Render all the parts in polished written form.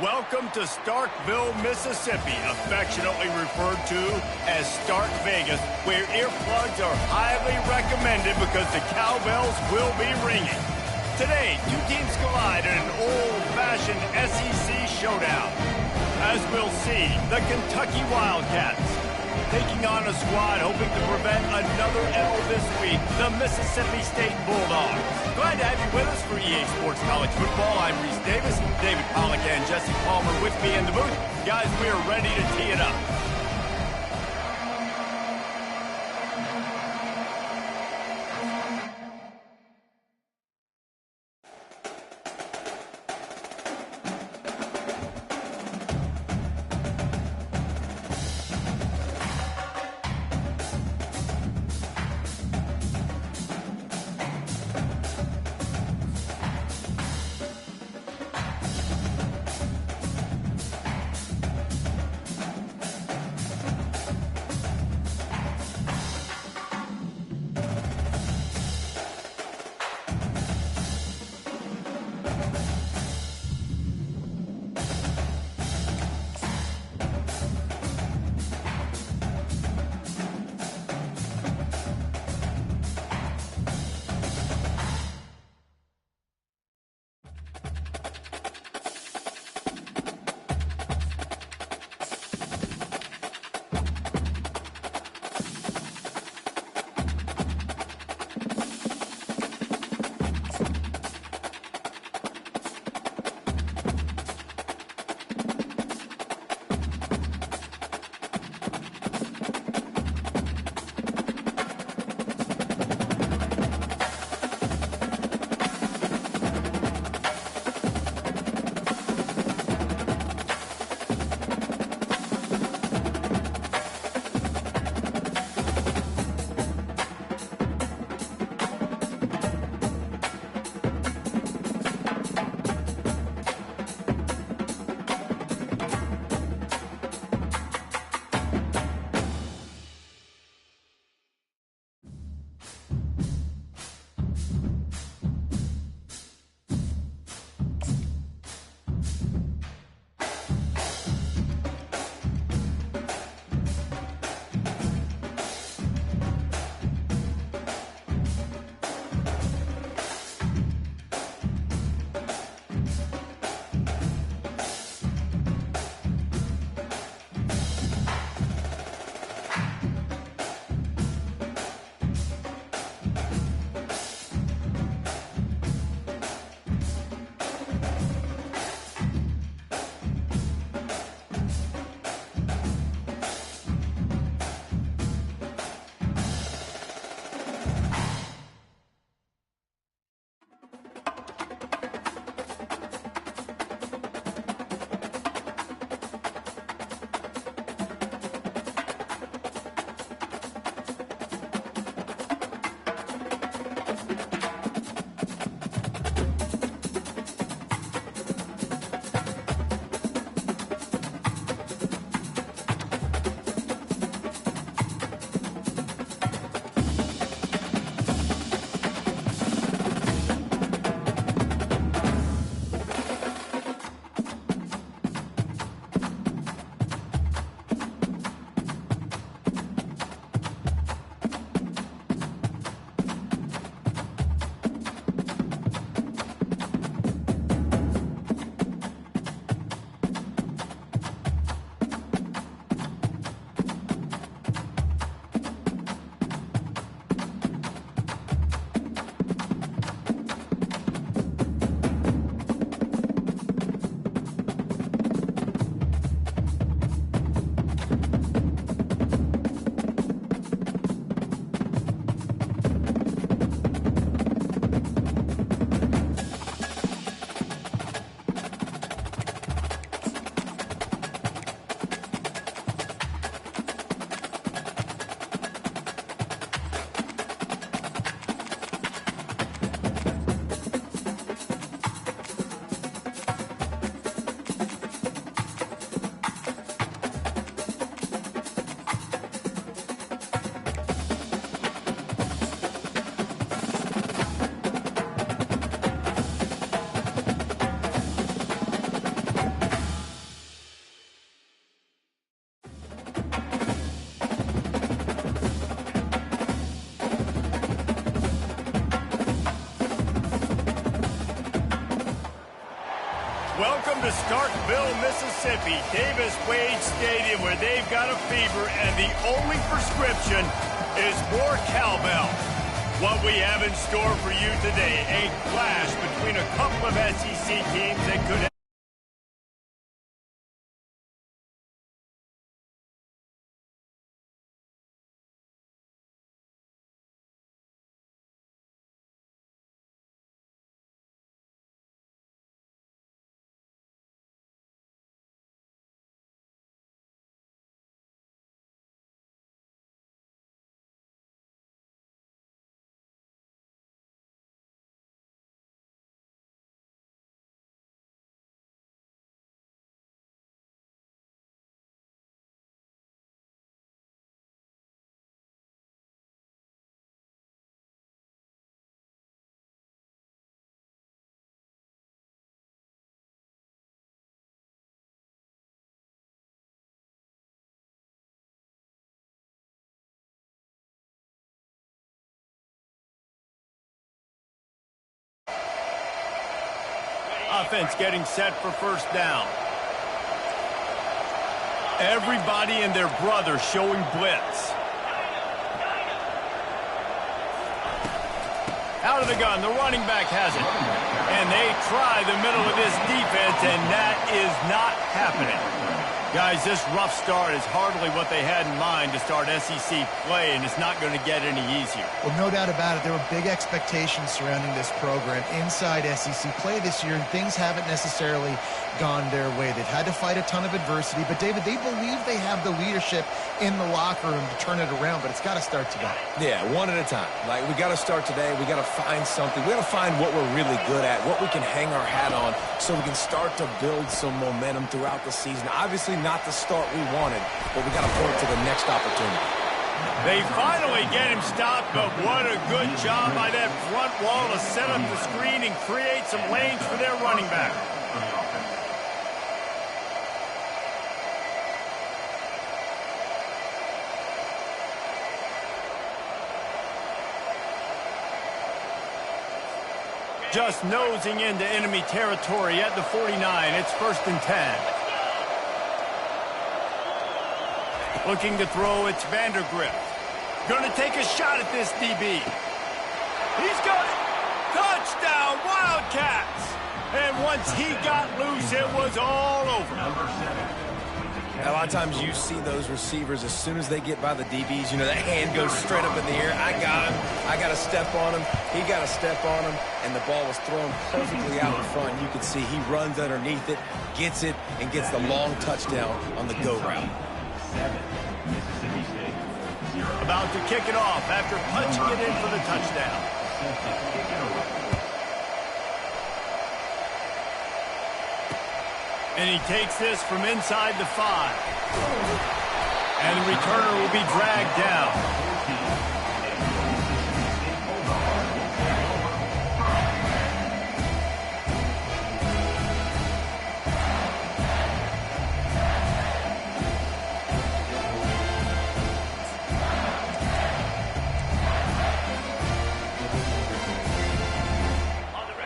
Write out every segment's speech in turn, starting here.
Welcome to Starkville, Mississippi, affectionately referred to as Stark Vegas, where earplugs are highly recommended because the cowbells will be ringing. Today, two teams collide in an old-fashioned SEC showdown. As we'll see, the Kentucky Wildcats taking on a squad hoping to prevent another L this week, the Mississippi State Bulldogs. Glad to have you with us for EA Sports College Football. I'm Reese Davis, David Pollack and Jesse Palmer with me in the booth. Guys, we are ready to tee it up. to Starkville, Mississippi, Davis-Wade Stadium, where they've got a fever, and the only prescription is more cowbell. What we have in store for you today, a clash between a couple of SEC teams that could offense getting set for first down. Everybody and their brother showing blitz. Out of the gun, the running back has it. And they try the middle of this defense, and that is not happening. Guys, this rough start is hardly what they had in mind to start SEC play, and it's not going to get any easier. Well, no doubt about it. There were big expectations surrounding this program inside SEC play this year, and things haven't necessarily gone their way. They've had to fight a ton of adversity, but, David, they believe they have the leadership in the locker room to turn it around, but it's got to start today. Yeah, one at a time. Like, we got to start today. We got to find something. We got to find what we're really good at, what we can hang our hat on, so we can start to build some momentum throughout the season. Obviously, not the start we wanted, but we got to point to the next opportunity. They finally get him stopped, but what a good job by that front wall to set up the screen and create some lanes for their running back. Just nosing into enemy territory at the 49. It's 1st and 10. Looking to throw, it's Vandergrift. Going to take a shot at this DB. He's got it. Touchdown, Wildcats. And once he got loose, it was all over. A lot of times you see those receivers, as soon as they get by the DBs, you know, that hand goes straight up in the air. I got him. I got to step on him. He got to step on him. And the ball was thrown perfectly out in front. You can see he runs underneath it, gets it, and gets the long touchdown on the go route. About to kick it off after punching it in for the touchdown. And he takes this from inside the 5. And the returner will be dragged down.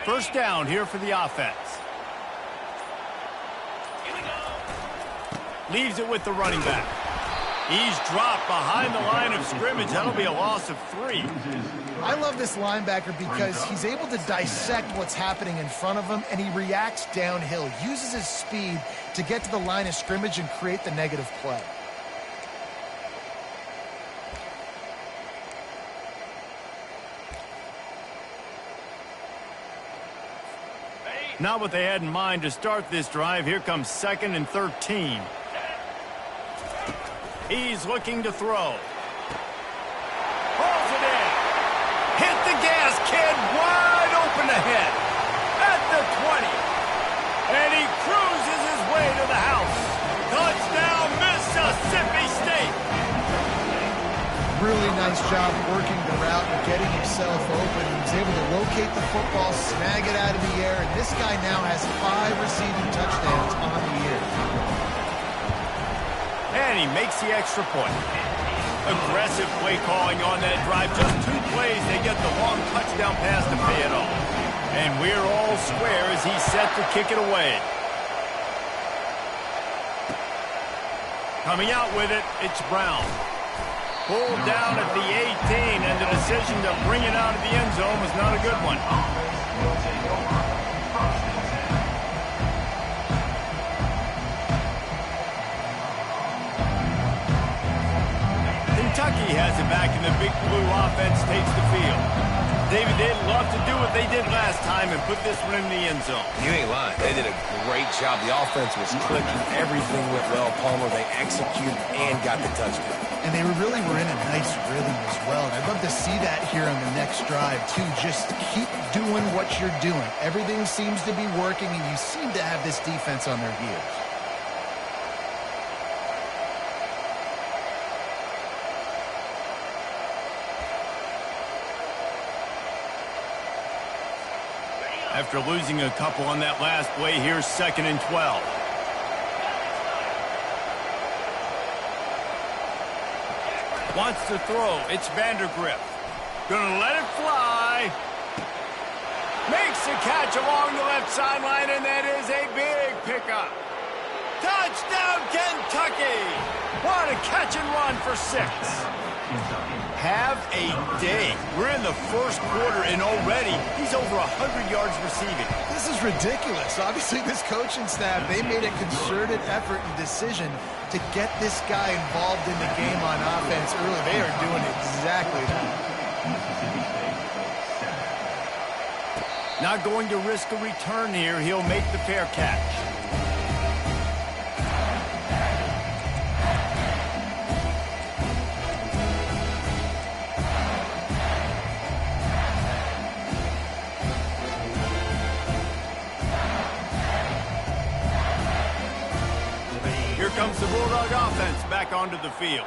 First down here for the offense. Leaves it with the running back. He's dropped behind the line of scrimmage. That'll be a loss of 3. I love this linebacker because he's able to dissect what's happening in front of him, and he reacts downhill, uses his speed to get to the line of scrimmage and create the negative play. Not what they had in mind to start this drive. Here comes 2nd and 13. He's looking to throw. Pulls it in. Hit the gas, kid. Wide open ahead. At the 20. And he cruises his way to the house. Touchdown, Mississippi State. Really nice job working the route and getting himself open. He was able to locate the football, snag it out of the air, and this guy now has 5 receiving touchdowns on the year. And he makes the extra point. Aggressive play calling on that drive. Just 2 plays, they get the long touchdown pass to pay it off. And we're all square as he's set to kick it away. Coming out with it, it's Brown. Pulled down at the 18, and the decision to bring it out of the end zone was not a good one. Kentucky has it back, and the Big Blue offense takes the field. David, they'd love to do what they did last time and put this one in the end zone. You ain't lying. They did a great job. The offense was clicking. Everything went well. Palmer, they executed and got the touchdown. And they really were in a nice rhythm as well. And I'd love to see that here on the next drive, too. Just keep doing what you're doing. Everything seems to be working, and you seem to have this defense on their heels. After losing a couple on that last play, here's 2nd and 12. Wants to throw. It's Vandergrift. Gonna let it fly. Makes a catch along the left sideline, and that is a big pickup. Touchdown, Kentucky! What a catch and run for 6. Have a day. We're in the first quarter, and already he's over 100 yards receiving. This is ridiculous. Obviously, this coaching staff, they made a concerted effort and decision to get this guy involved in the game on offense early. They are doing exactly that. Not going to risk a return here. He'll make the fair catch. Here comes the Bulldog offense back onto the field.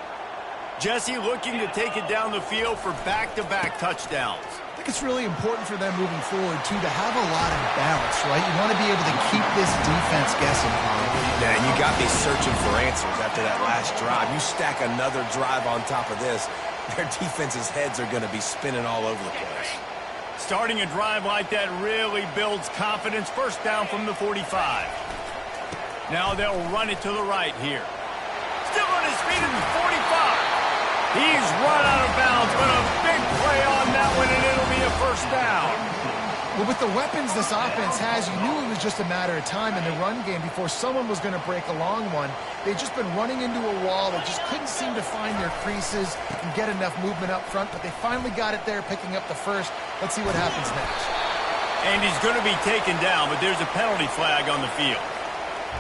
Jesse looking to take it down the field for back-to-back touchdowns. I think it's really important for them moving forward, too, to have a lot of balance, right? You want to be able to keep this defense guessing. Yeah, you got me searching for answers after that last drive. You stack another drive on top of this, their defense's heads are going to be spinning all over the place. Starting a drive like that really builds confidence. First down from the 45. Now they'll run it to the right here. Still on his feet at the 45. He's run out of bounds, but a big play on that one, and it'll be a first down. Well, with the weapons this offense has, you knew it was just a matter of time in the run game before someone was going to break a long one. They'd just been running into a wall. They just couldn't seem to find their creases and get enough movement up front, but they finally got it there, picking up the first. Let's see what happens next. And he's going to be taken down, but there's a penalty flag on the field.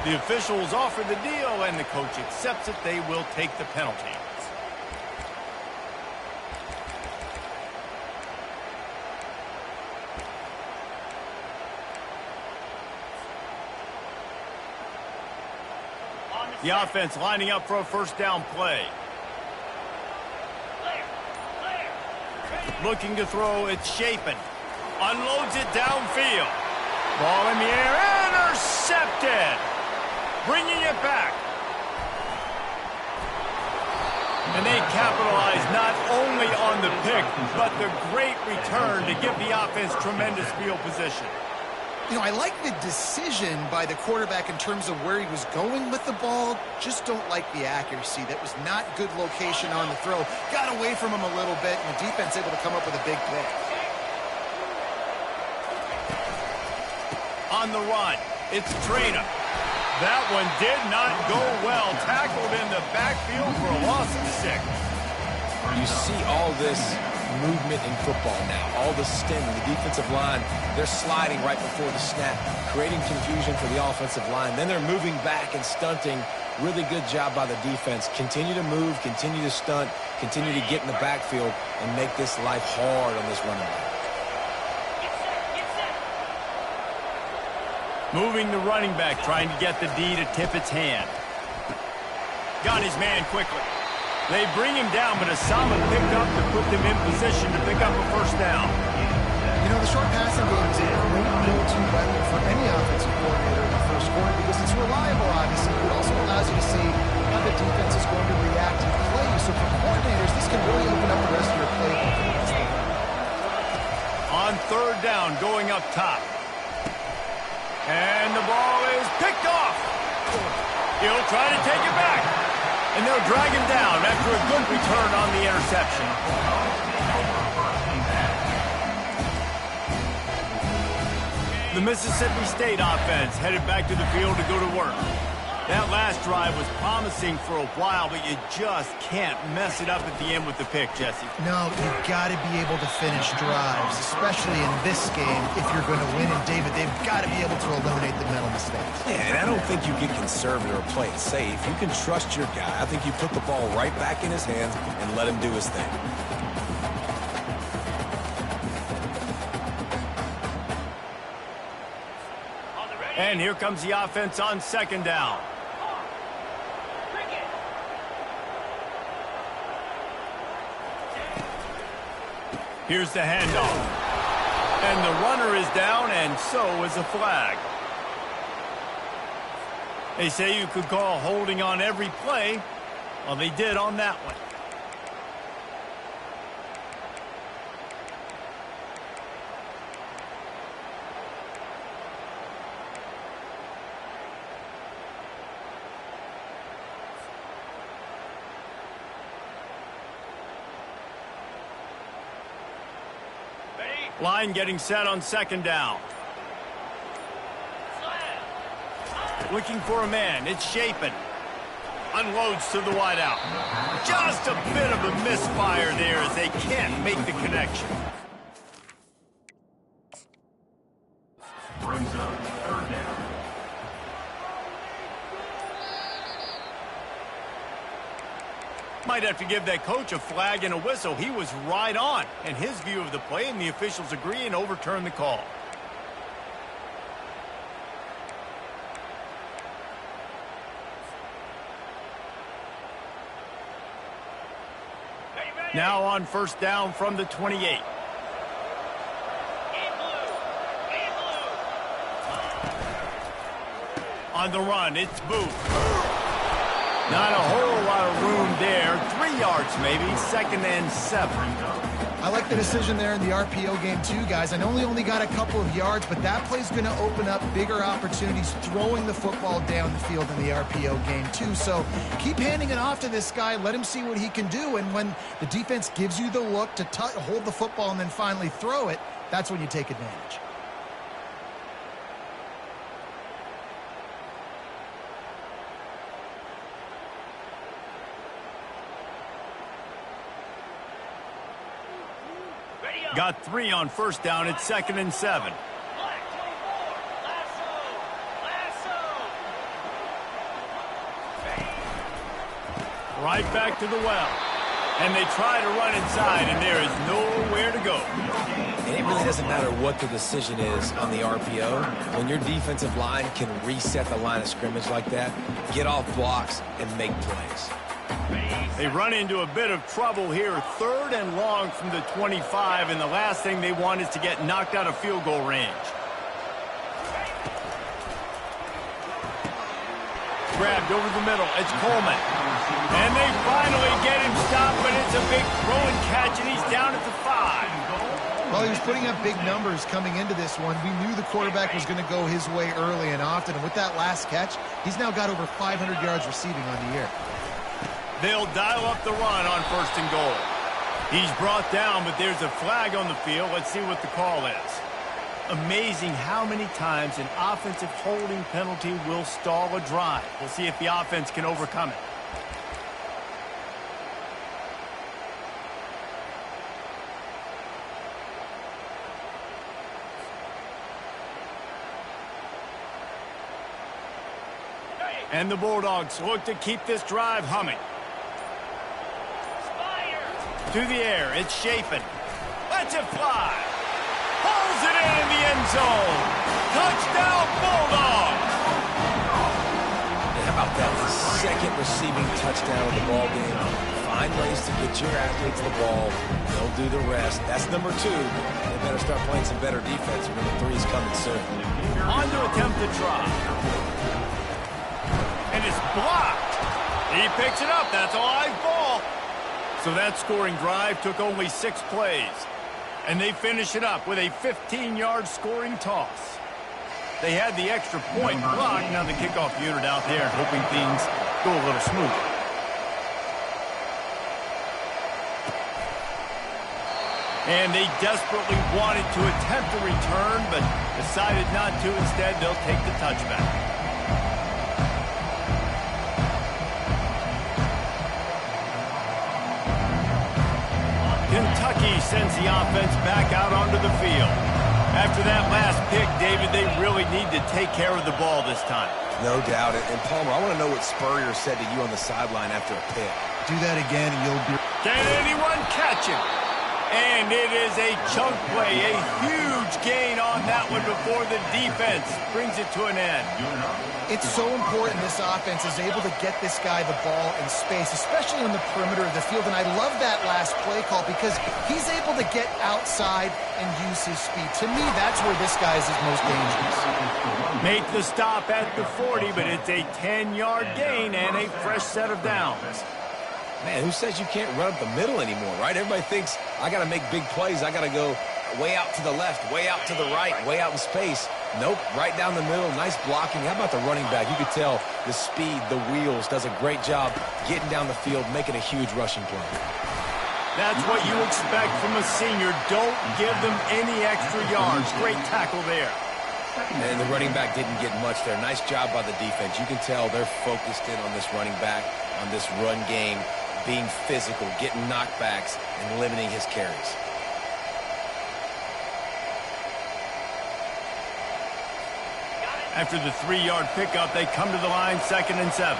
The officials offer the deal, and the coach accepts it. They will take the penalty. The offense lining up for a first down play. Looking to throw, it's Chapin. Unloads it downfield. Ball in the air, intercepted. Bringing it back. And they capitalize not only on the pick, but the great return to give the offense tremendous field position. You know, I like the decision by the quarterback in terms of where he was going with the ball. Just don't like the accuracy. That was not good location on the throw. Got away from him a little bit, and the defense able to come up with a big pick. On the run, it's Traina. That one did not go well. Tackled in the backfield for a loss of 6. You see all this movement in football now. All the stemming, the defensive line, they're sliding right before the snap, creating confusion for the offensive line. Then they're moving back and stunting. Really good job by the defense. Continue to move, continue to stunt, continue to get in the backfield and make this life hard on this running back. Moving the running back, trying to get the D to tip its hand. Got his man quickly. They bring him down, but a solid pickup to put them in position to pick up a first down. You know, the short passing game is a great go-to weapon for any offensive coordinator in the first quarter because it's reliable, obviously, but it also allows you to see how the defense is going to react and play. So for coordinators, this can really open up the rest of your playbook for the rest of the game. On third down, going up top. And the ball is picked off. He'll try to take it back. And they'll drag him down after a good return on the interception. The Mississippi State offense headed back to the field to go to work. That last drive was promising for a while, but you just can't mess it up at the end with the pick, Jesse. No, you've got to be able to finish drives, especially in this game if you're going to win. And, David, they've got to be able to eliminate the mental mistakes. Yeah, and I don't think you get conservative or play it safe. You can trust your guy. I think you put the ball right back in his hands and let him do his thing. And here comes the offense on second down. Here's the handoff. And the runner is down, and so is a flag. They say you could call holding on every play. Well, they did on that one. Line getting set on second down. Looking for a man. It's Chapin. Unloads to the wideout. Just a bit of a misfire there as they can't make the connection. Brings up third down. Might have to give that coach a flag and a whistle. He was right on in his view of the play, and the officials agree and overturn the call. Now on first down from the 28. On the run, it's Booth. Not a whole lot of room there. 3 yards maybe, 2nd and 7. I like the decision there in the RPO game too, guys. I know he only got a couple of yards, but that play's going to open up bigger opportunities throwing the football down the field in the RPO game too. So keep handing it off to this guy. Let him see what he can do. And when the defense gives you the look to hold the football and then finally throw it, that's when you take advantage. Got 3 on first down. It's 2nd and 7. Right back to the well. And they try to run inside, and there is nowhere to go. And it really doesn't matter what the decision is on the RPO. When your defensive line can reset the line of scrimmage like that, get off blocks and make plays. They run into a bit of trouble here. 3rd and long from the 25, and the last thing they want is to get knocked out of field goal range. Grabbed over the middle. It's Coleman. And they finally get him stopped, but it's a big throw and catch, and he's down at the 5. Well, he was putting up big numbers coming into this one. We knew the quarterback was going to go his way early and often, and with that last catch, he's now got over 500 yards receiving on the year. They'll dial up the run on 1st and goal. He's brought down, but there's a flag on the field. Let's see what the call is. Amazing how many times an offensive holding penalty will stall a drive. We'll see if the offense can overcome it. And the Bulldogs look to keep this drive humming. To the air, it's Chapin. Lets it fly. Pulls it in the end zone. Touchdown, Bulldogs. And how about that 2nd receiving touchdown of the ball game? Find ways to get your athletes the ball. They'll do the rest. That's number 2. They better start playing some better defense. Number 3 is coming soon. On to attempt the try. And it's blocked. He picks it up. That's a live ball. So that scoring drive took only 6 plays. And they finish it up with a 15-yard scoring toss. They had the extra point blocked. Now the kickoff unit out there hoping things go a little smoother. And they desperately wanted to attempt a return, but decided not to. Instead, they'll take the touchback. Kentucky sends the offense back out onto the field. After that last pick, David, they really need to take care of the ball this time. No doubt. And Palmer, I want to know what Spurrier said to you on the sideline after a pick. Do that again and you'll be... Can anyone catch him? And it is a chunk play, a huge gain on that one before the defense brings it to an end. It's so important this offense is able to get this guy the ball in space, especially on the perimeter of the field. And I love that last play call because he's able to get outside and use his speed. To me, that's where this guy is his most dangerous. Make the stop at the 40, but it's a 10-yard gain and a fresh set of downs. Man, who says you can't run up the middle anymore, right? Everybody thinks I got to make big plays. I got to go way out to the left, way out to the right, way out in space. Nope, right down the middle. Nice blocking. How about the running back? You could tell the speed, the wheels, does a great job getting down the field, making a huge rushing play. That's what you expect from a senior. Don't give them any extra yards. Great tackle there. And the running back didn't get much there. Nice job by the defense. You can tell they're focused in on this running back, on this run game, being physical, getting knockbacks, and limiting his carries. After the 3-yard pickup, they come to the line, 2nd and 7.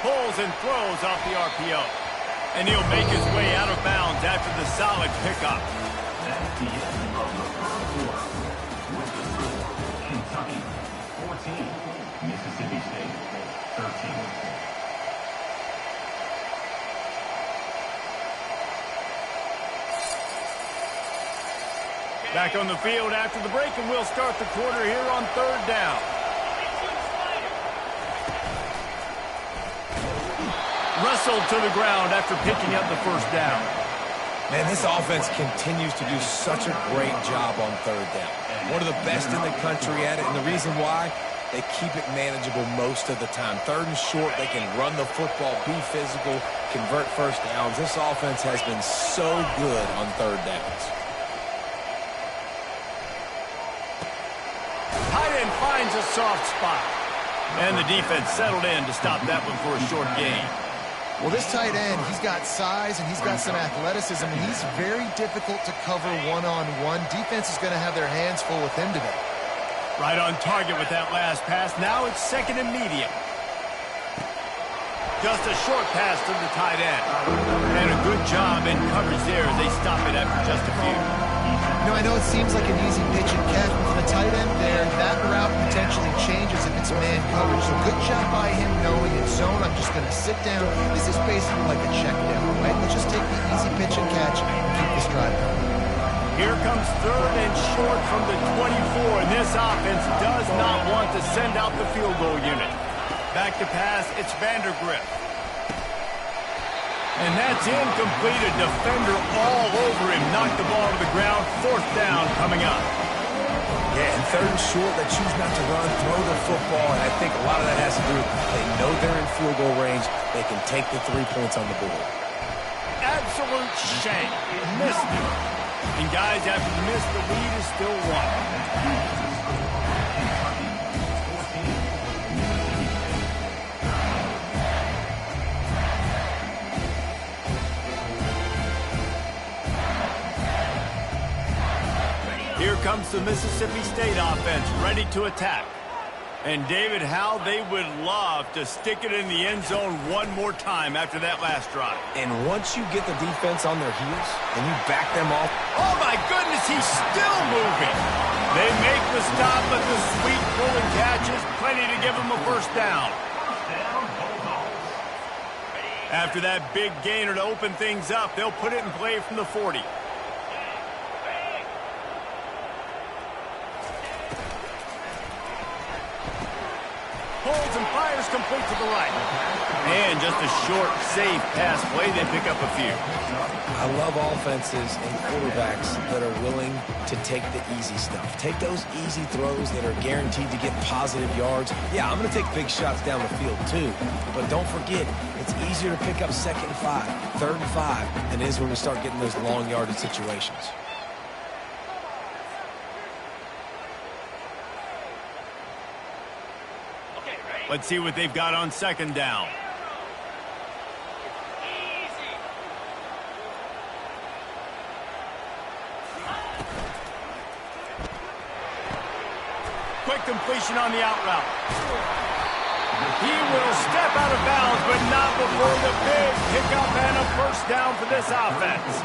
Pulls and throws off the RPO. And he'll make his way out of bounds after the solid pickup. That's the end of the first quarter. With the score, Kentucky 14, Mississippi State 13. Back on the field after the break, and we'll start the quarter here on 3rd down. Wrestled to the ground after picking up the 1st down. Man, this offense continues to do such a great job on 3rd down. One of the best in the country at it, and the reason why, they keep it manageable most of the time. 3rd and short, they can run the football, be physical, convert 1st downs. This offense has been so good on 3rd downs. Tight end finds a soft spot. And the defense settled in to stop that one for a short gain. Well, this tight end, he's got size and he's got some athleticism, and he's very difficult to cover one-on-one. Defense is going to have their hands full with him today. Right on target with that last pass. Now it's 2nd and medium. Just a short pass to the tight end. And a good job in coverage there as they stop it after just a few. You know, I know it seems like an easy pitch and catch, but for the tight end there, that route potentially changes if it's man coverage. So good job by him knowing it's zone. I'm just going to sit down. This is basically like a check down, right? Let's just take the easy pitch and catch and keep this drive going. Here comes 3rd and short from the 24, and this offense does not want to send out the field goal unit. Back to pass, it's Vandergrift. And that's incomplete. A defender all over him. Knocked the ball to the ground. 4th down coming up. Yeah, and 3rd and short, they choose not to run, throw the football, and I think a lot of that has to do with they know they're in field goal range. They can take the 3 points on the board. Absolute shank. Missed it. And guys, after the miss, the lead is still 1. Here comes the Mississippi State offense, ready to attack. And David, how they would love to stick it in the end zone one more time after that last drive. And once you get the defense on their heels and you back them off. Oh my goodness, he's still moving. They make the stop, but the sweet pull and catch is plenty to give them a 1st down. After that big gainer to open things up, they'll put it in play from the 40. Holds and fires complete to the right. And just a short, safe pass play. They pick up a few. I love offenses and quarterbacks that are willing to take the easy stuff. Take those easy throws that are guaranteed to get positive yards. Yeah, I'm going to take big shots down the field too. But don't forget, it's easier to pick up 2nd and 5, 3rd and 5 than it is when we start getting those long yardage situations. Let's see what they've got on 2nd down. Quick completion on the out route. He will step out of bounds, but not before the big pickup and a first down for this offense.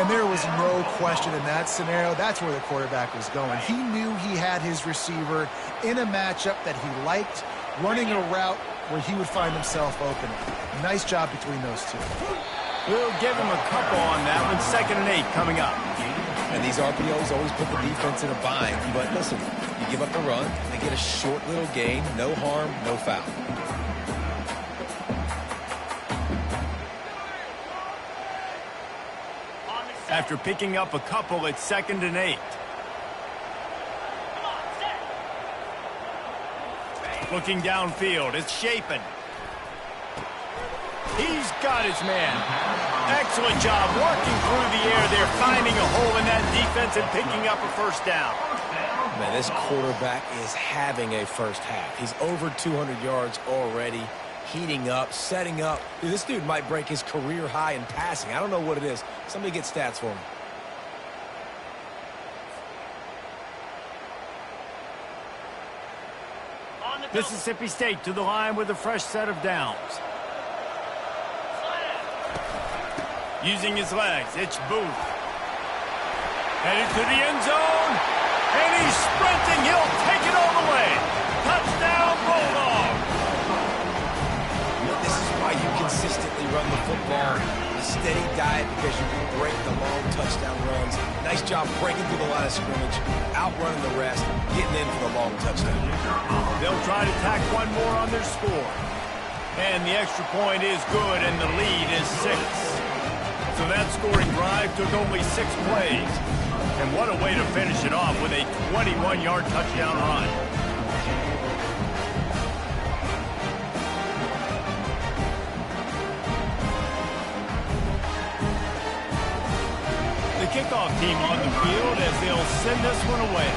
And there was no question in that scenario. That's where the quarterback was going. He knew he had his receiver in a matchup that he liked, running a route where he would find himself open. Nice job between those two. We'll give him a couple on that one. 2nd and 8 coming up. And these RPOs always put the defense in a bind. But listen, you give up the run, they get a short little gain, no harm, no foul. After picking up a couple, it's 2nd and 8. Looking downfield, it's Shapen. He's got his man. Excellent job working through the air there, finding a hole in that defense and picking up a first down. Man, this quarterback is having a first half. He's over 200 yards already, heating up, setting up. Dude, this dude might break his career high in passing. I don't know what it is. Somebody get stats for him. Mississippi State to the line with a fresh set of downs. Using his legs, it's Booth. Headed to the end zone, and he's sprinting. He'll take it all the way. Touchdown, Bulldog. This is why you consistently run the football. A steady diet because you can break the long touchdown runs. Nice job breaking through the line of scrimmage, outrunning the rest, getting in for the long touchdown. They'll try to tack one more on their score. And the extra point is good, and the lead is 6. So that scoring drive took only 6 plays. And what a way to finish it off with a 21-yard touchdown run. The kickoff team on the field as they'll send this one away.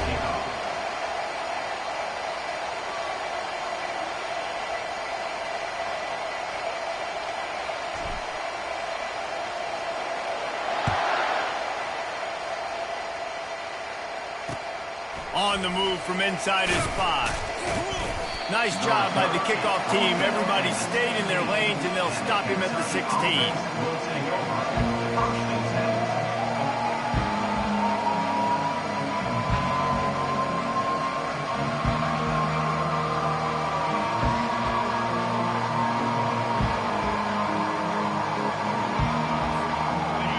On the move from inside his 5. Nice job by the kickoff team. Everybody stayed in their lanes, and they'll stop him at the 16.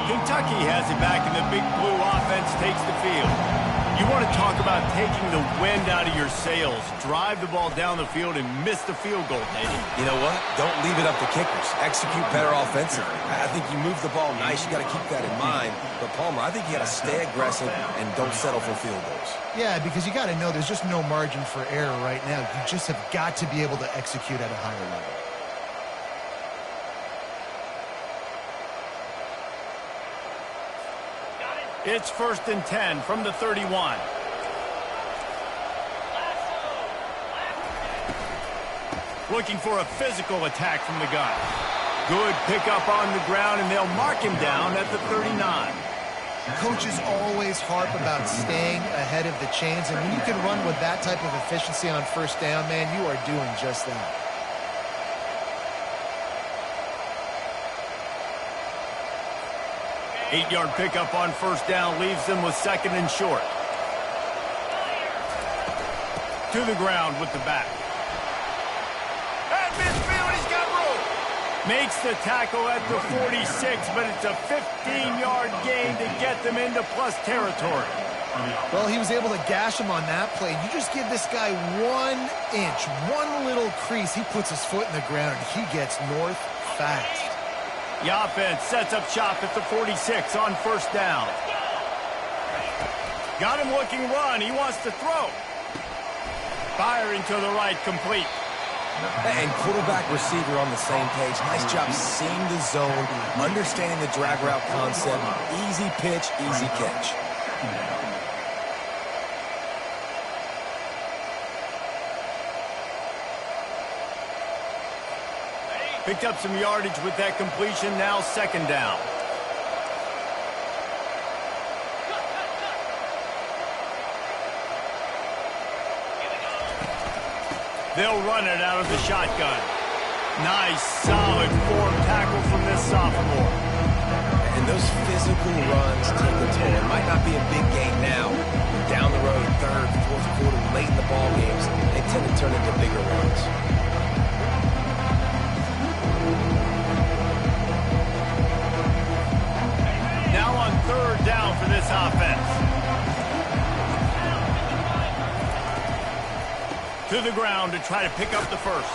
Kentucky has it back, and the Big Blue offense takes the field. You want to talk about taking the wind out of your sails. Drive the ball down the field and miss the field goal, Nate. You know what? Don't leave it up to kickers. Execute better offensively. I think you move the ball nice. You got to keep that in mind. But, Palmer, I think you got to stay aggressive and don't settle for field goals. Yeah, because you got to know there's just no margin for error right now. You just have got to be able to execute at a higher level. It's 1st and 10 from the 31. Looking for a physical attack from the gun. Good pickup on the ground, and they'll mark him down at the 39. Coaches always harp about staying ahead of the chains, and when you can run with that type of efficiency on first down, man, you are doing just that. Eight-yard pickup on first down leaves them with 2nd and short. To the ground with the back. At midfield, he's got room. Makes the tackle at the 46, but it's a 15-yard gain to get them into plus territory. Well, he was able to gash him on that play. You just give this guy 1 inch, one little crease, he puts his foot in the ground, and he gets north fast. The offense sets up shop at the 46 on first down. Got him looking run. He wants to throw. Firing to the right, complete. And quarterback receiver on the same page. Nice job seeing the zone, understanding the drag route concept. Easy pitch, easy catch. Picked up some yardage with that completion. Now second down. They'll run it out of the shotgun. Nice, solid form tackle from this sophomore. And those physical runs take a toll. It might not be a big game now. Down the road, third, fourth quarter, late in the ball games, they tend to turn into bigger runs. Now on third down for this offense. To the ground to try to pick up the first.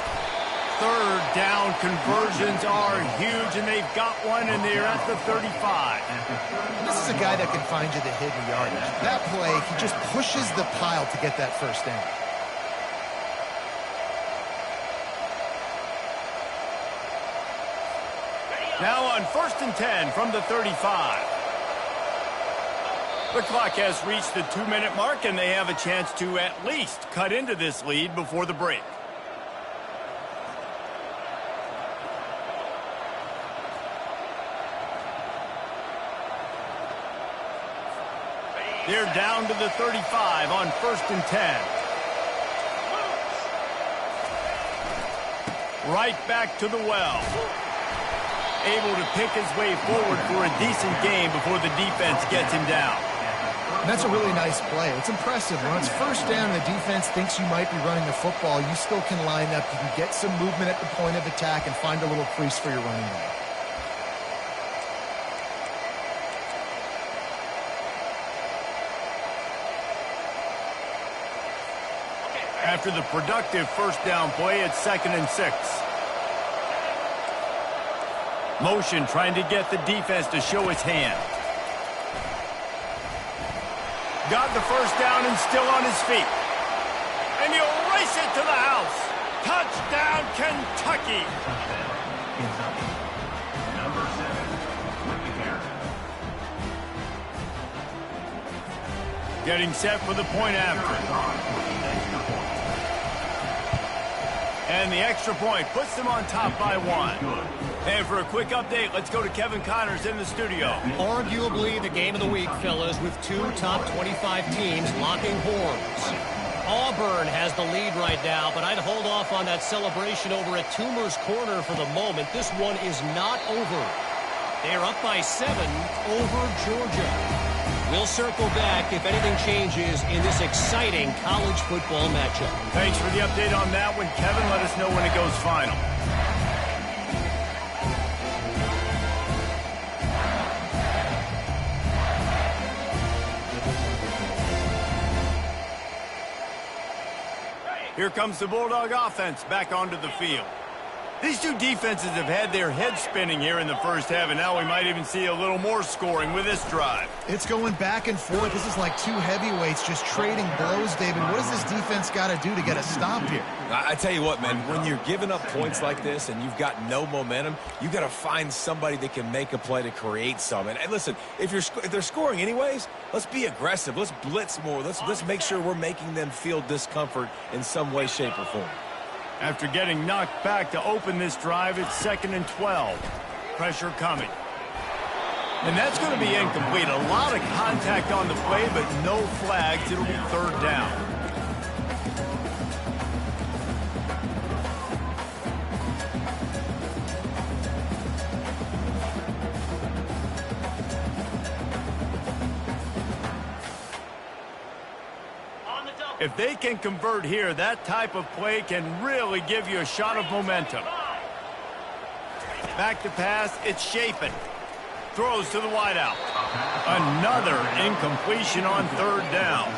Third down conversions are huge, and they've got one, and they're at the 35. This is a guy that can find you the hidden yardage. That play, he just pushes the pile to get that first down. Now on first and 10 from the 35. The clock has reached the 2-minute mark, and they have a chance to at least cut into this lead before the break. They're down to the 35 on first and 10. Right back to the well. Able to pick his way forward for a decent game before the defense gets him down. And that's a really nice play. It's impressive. When it's first down and the defense thinks you might be running the football, you still can line up. You can get some movement at the point of attack and find a little crease for your running back. After the productive first down play, it's second and 6. Motion trying to get the defense to show its hand. Got the first down and still on his feet. And he'll race it to the house. Touchdown, Kentucky. Number 7 with the carry. Getting set for the point after. And the extra point puts them on top by 1. And for a quick update, let's go to Kevin Connors in the studio. Arguably the game of the week, fellas, with 2 top 25 teams locking horns. Auburn has the lead right now, but I'd hold off on that celebration over at Toomer's Corner for the moment. This one is not over. They're up by 7 over Georgia. We'll circle back if anything changes in this exciting college football matchup. Thanks for the update on that one, Kevin. Let us know when it goes final. Here comes the Bulldog offense back onto the field. These two defenses have had their heads spinning here in the first half, and now we might even see a little more scoring with this drive. It's going back and forth. This is like two heavyweights just trading blows, David. What does this defense got to do to get a stop here? I tell you what, man, when you're giving up points like this and you've got no momentum, you got to find somebody that can make a play to create some. And listen, if they're scoring anyways, let's be aggressive. Let's blitz more. Let's make sure we're making them feel discomfort in some way, shape, or form. After getting knocked back to open this drive, it's second and 12. Pressure coming. And that's going to be incomplete. A lot of contact on the play, but no flags. It'll be third down. If they can convert here, that type of play can really give you a shot of momentum. Back to pass, it's Chapin. Throws to the wideout. Another incompletion on third down.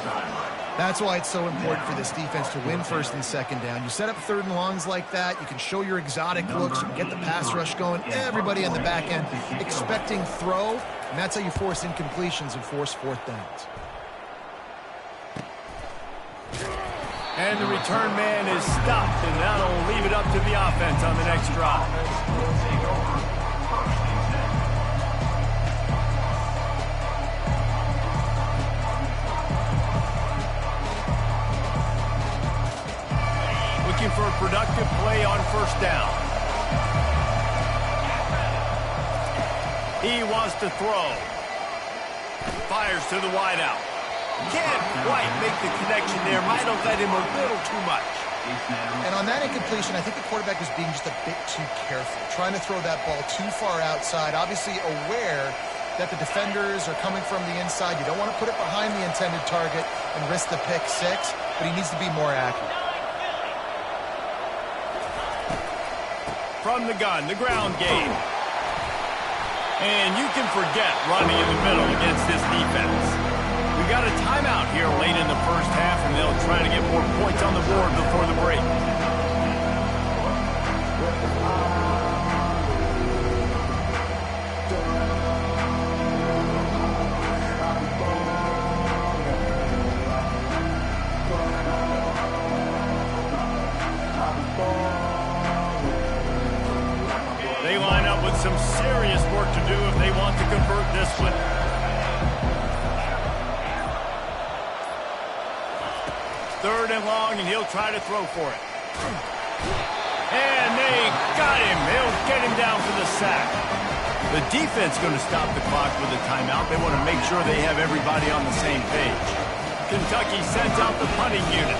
That's why it's so important for this defense to win first and second down. You set up third and longs like that, you can show your exotic looks, you can get the pass rush going, everybody on the back end expecting throw, and that's how you force incompletions and force fourth downs. And the return man is stopped, and that'll leave it up to the offense on the next drive. Looking for a productive play on first down. He wants to throw. Fires to the wideout. Can't quite make the connection there. Might have led him a little too much. And on that incompletion, I think the quarterback was being just a bit too careful, trying to throw that ball too far outside, obviously aware that the defenders are coming from the inside. You don't want to put it behind the intended target and risk the pick six, but he needs to be more accurate. From the gun, the ground game. And you can forget running in the middle against this defense. We got a timeout here late in the first half, and they'll try to get more points on the board before the break. They line up with some serious work to do if they want to convert this one. Third and long, and he'll try to throw for it. And they got him. They'll get him down for the sack. The defense going to stop the clock with a timeout. They want to make sure they have everybody on the same page. Kentucky sends out the punting unit.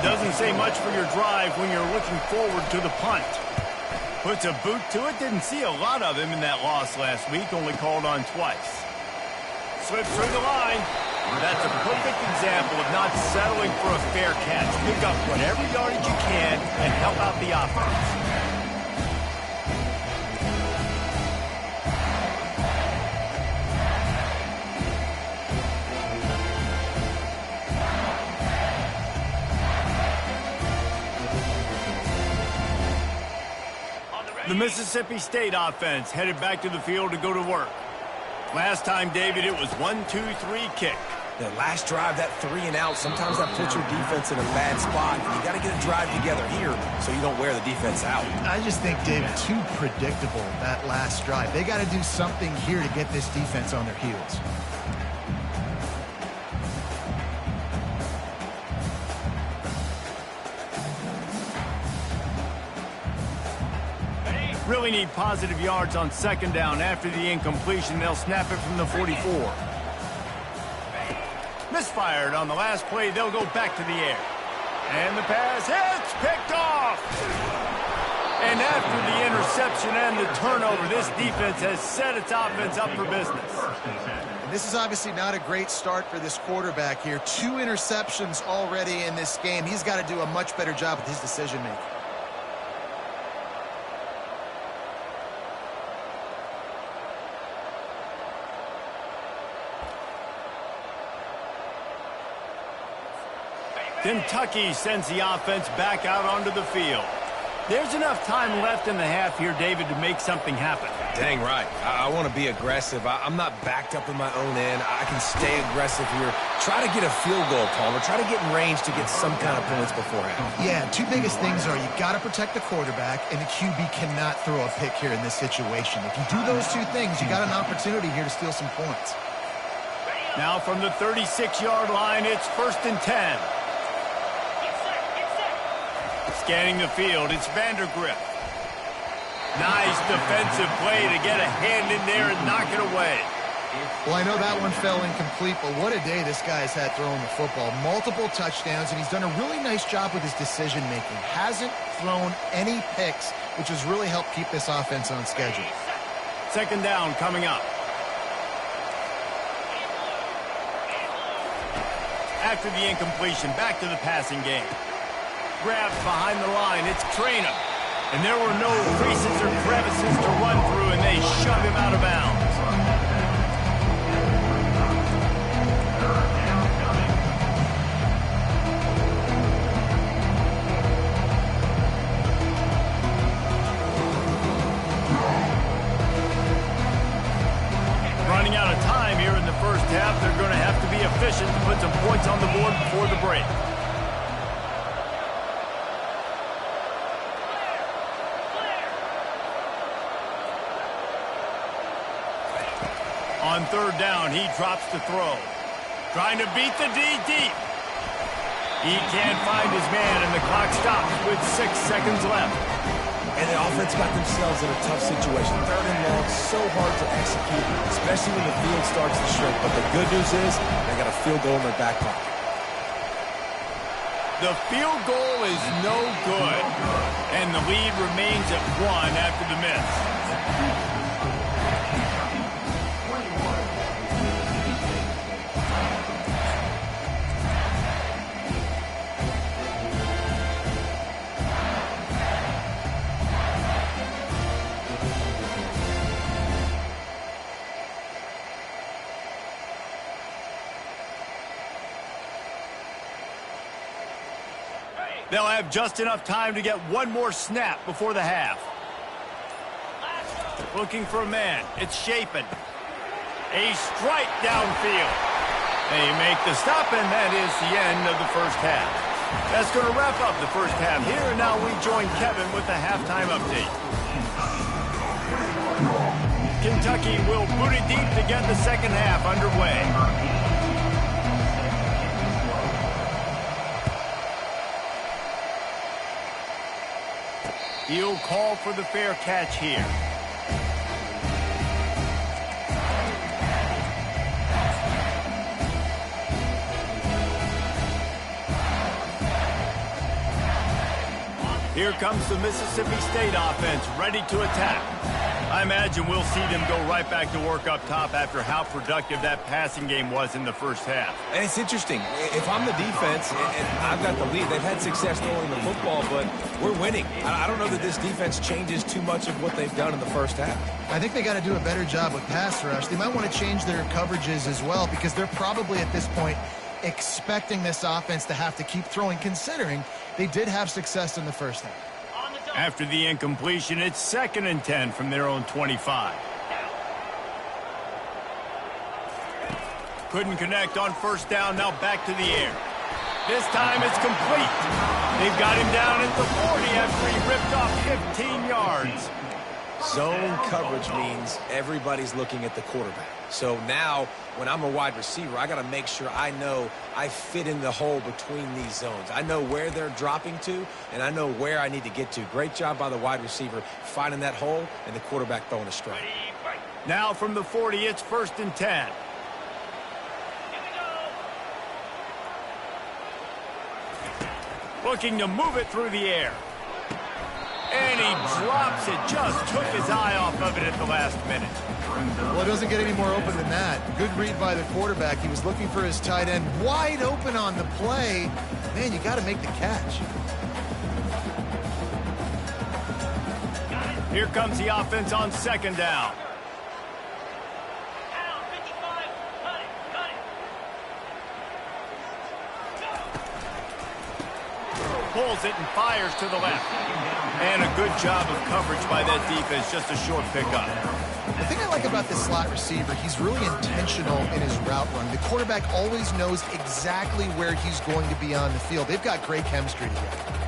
Doesn't say much for your drive when you're looking forward to the punt. Puts a boot to it. Didn't see a lot of him in that loss last week. Only called on twice. Slips through the line. That's a perfect example of not settling for a fair catch. Pick up whatever yardage you can and help out the offense. The Mississippi State offense headed back to the field to go to work. Last time, David, it was 1-2-3 kick. The last drive, that 3 and out, sometimes that puts your defense in a bad spot. You got to get a drive together here so you don't wear the defense out. I just think, David, too predictable, that last drive. They got to do something here to get this defense on their heels. Really need positive yards on second down. After the incompletion, they'll snap it from the 44. Misfired on the last play. They'll go back to the air. And the pass hits, picked off. And after the interception and the turnover, this defense has set its offense up for business. And this is obviously not a great start for this quarterback here. 2 interceptions already in this game. He's got to do a much better job with his decision-making. Kentucky sends the offense back out onto the field. There's enough time left in the half here, David, to make something happen. Dang right. I want to be aggressive. I'm not backed up in my own end. I can stay aggressive here. Try to get a field goal, Palmer. Try to get in range to get some kind of points beforehand. Yeah, 2 biggest things are you got to protect the quarterback, and the QB cannot throw a pick here in this situation. If you do those 2 things, you got an opportunity here to steal some points. Now from the 36-yard line, it's 1st and 10. Scanning the field, it's Vandergrift. Nice defensive play to get a hand in there and knock it away. Well, I know that one fell incomplete, but what a day this guy's had throwing the football. Multiple touchdowns, and he's done a really nice job with his decision-making. Hasn't thrown any picks, which has really helped keep this offense on schedule. Second down coming up. After the incompletion, back to the passing game. Grabbed behind the line, it's Traynham. And there were no creases or crevices to run through, and they shove him out of bounds. sufficient to put some points on the board before the break. On third down, he drops the throw. Trying to beat the D deep. He can't find his man, and the clock stops with 6 seconds left. And the offense got themselves in a tough situation. Third and long, so hard to execute, especially when the field starts to shrink. But the good news is they got a field goal in their back pocket. The field goal is no good, and the lead remains at 1 after the miss. They'll have just enough time to get one more snap before the half. Looking for a man. It's Shapen. A strike downfield. They make the stop, and that is the end of the first half. That's going to wrap up the first half here, and now we join Kevin with the halftime update. Kentucky will boot it deep to get the second half underway. He'll call for the fair catch here. Here comes the Mississippi State offense, ready to attack. I imagine we'll see them go right back to work up top after how productive that passing game was in the first half. And it's interesting. If I'm the defense and I've got the lead, they've had success throwing the football, but we're winning. I don't know that this defense changes too much of what they've done in the first half. I think they got to do a better job with pass rush. They might want to change their coverages as well, because they're probably at this point expecting this offense to have to keep throwing, considering they did have success in the first half. After the incompletion, it's 2nd and 10 from their own 25. Couldn't connect on first down, now back to the air. This time it's complete. They've got him down at the 40 after he ripped off 15 yards. Zone coverage means everybody's looking at the quarterback. So now, when I'm a wide receiver, I got to make sure I know I fit in the hole between these zones. I know where they're dropping to, and I know where I need to get to. Great job by the wide receiver finding that hole, and the quarterback throwing a strike. Now from the 40, it's 1st and 10. Looking to move it through the air. And he drops it, just took his eye off of it at the last minute. Well, it doesn't get any more open than that. Good read by the quarterback. He was looking for his tight end wide open on the play. Man, you got to make the catch. Here comes the offense on 2nd down. Pulls it and fires to the left. And a good job of coverage by that defense, just a short pickup. The thing I like about this slot receiver, he's really intentional in his route run. The quarterback always knows exactly where he's going to be on the field. They've got great chemistry together.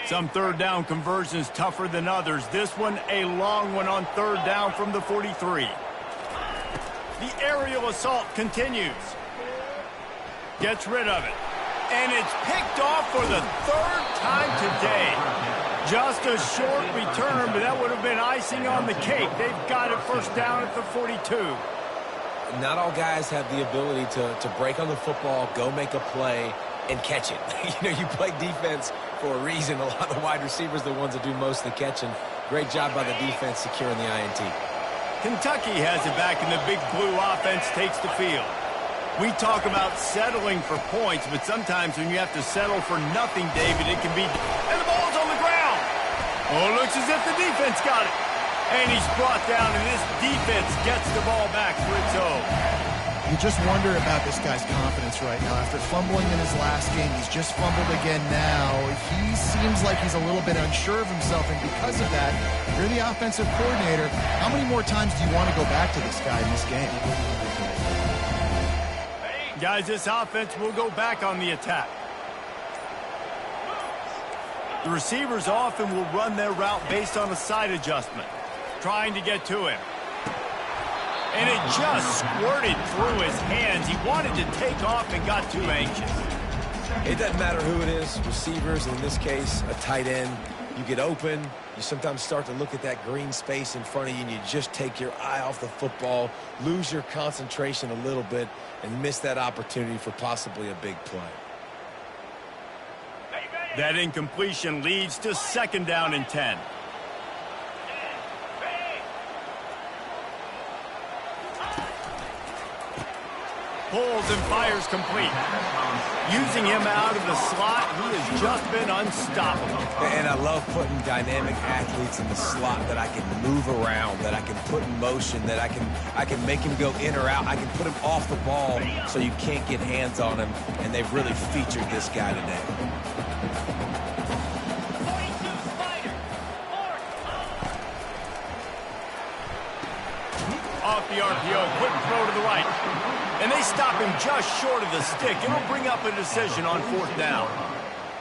Some third down conversions tougher than others. This one, a long one on 3rd down from the 43. The aerial assault continues. Gets rid of it. And it's picked off for the 3rd time today. Just a short return, but that would have been icing on the cake. They've got it 1st down at the 42. Not all guys have the ability to break on the football, go make a play, and catch it. You play defense for a reason. A lot of the wide receivers are the ones that do most of the catching. Great job by the defense securing the INT. Kentucky has it back, and the big blue offense takes the field. We talk about settling for points, but sometimes when you have to settle for nothing, David, it can be... And the ball's on the ground! Oh, looks as if the defense got it. And he's brought down, and this defense gets the ball back for its own. You just wonder about this guy's confidence right now. After fumbling in his last game, he's just fumbled again now. He seems like he's a little bit unsure of himself, and because of that, you're the offensive coordinator. How many more times do you want to go back to this guy in this game? Guys, this offense will go back on the attack. The receivers often will run their route based on a side adjustment, trying to get to him. And it just squirted through his hands. He wanted to take off and got too anxious. It doesn't matter who it is, receivers, in this case, a tight end. You get open, you sometimes start to look at that green space in front of you, and you just take your eye off the football, lose your concentration a little bit, and miss that opportunity for possibly a big play. That incompletion leads to 2nd down and 10. Pulls and fires complete. Using him out of the slot, he has just been unstoppable. And I love putting dynamic athletes in the slot that I can move around, that I can put in motion, that I can make him go in or out. I can put him off the ball so you can't get hands on him, and they've really featured this guy today. Off the RPO, quick throw to the right. And they stop him just short of the stick. It'll bring up a decision on 4th down.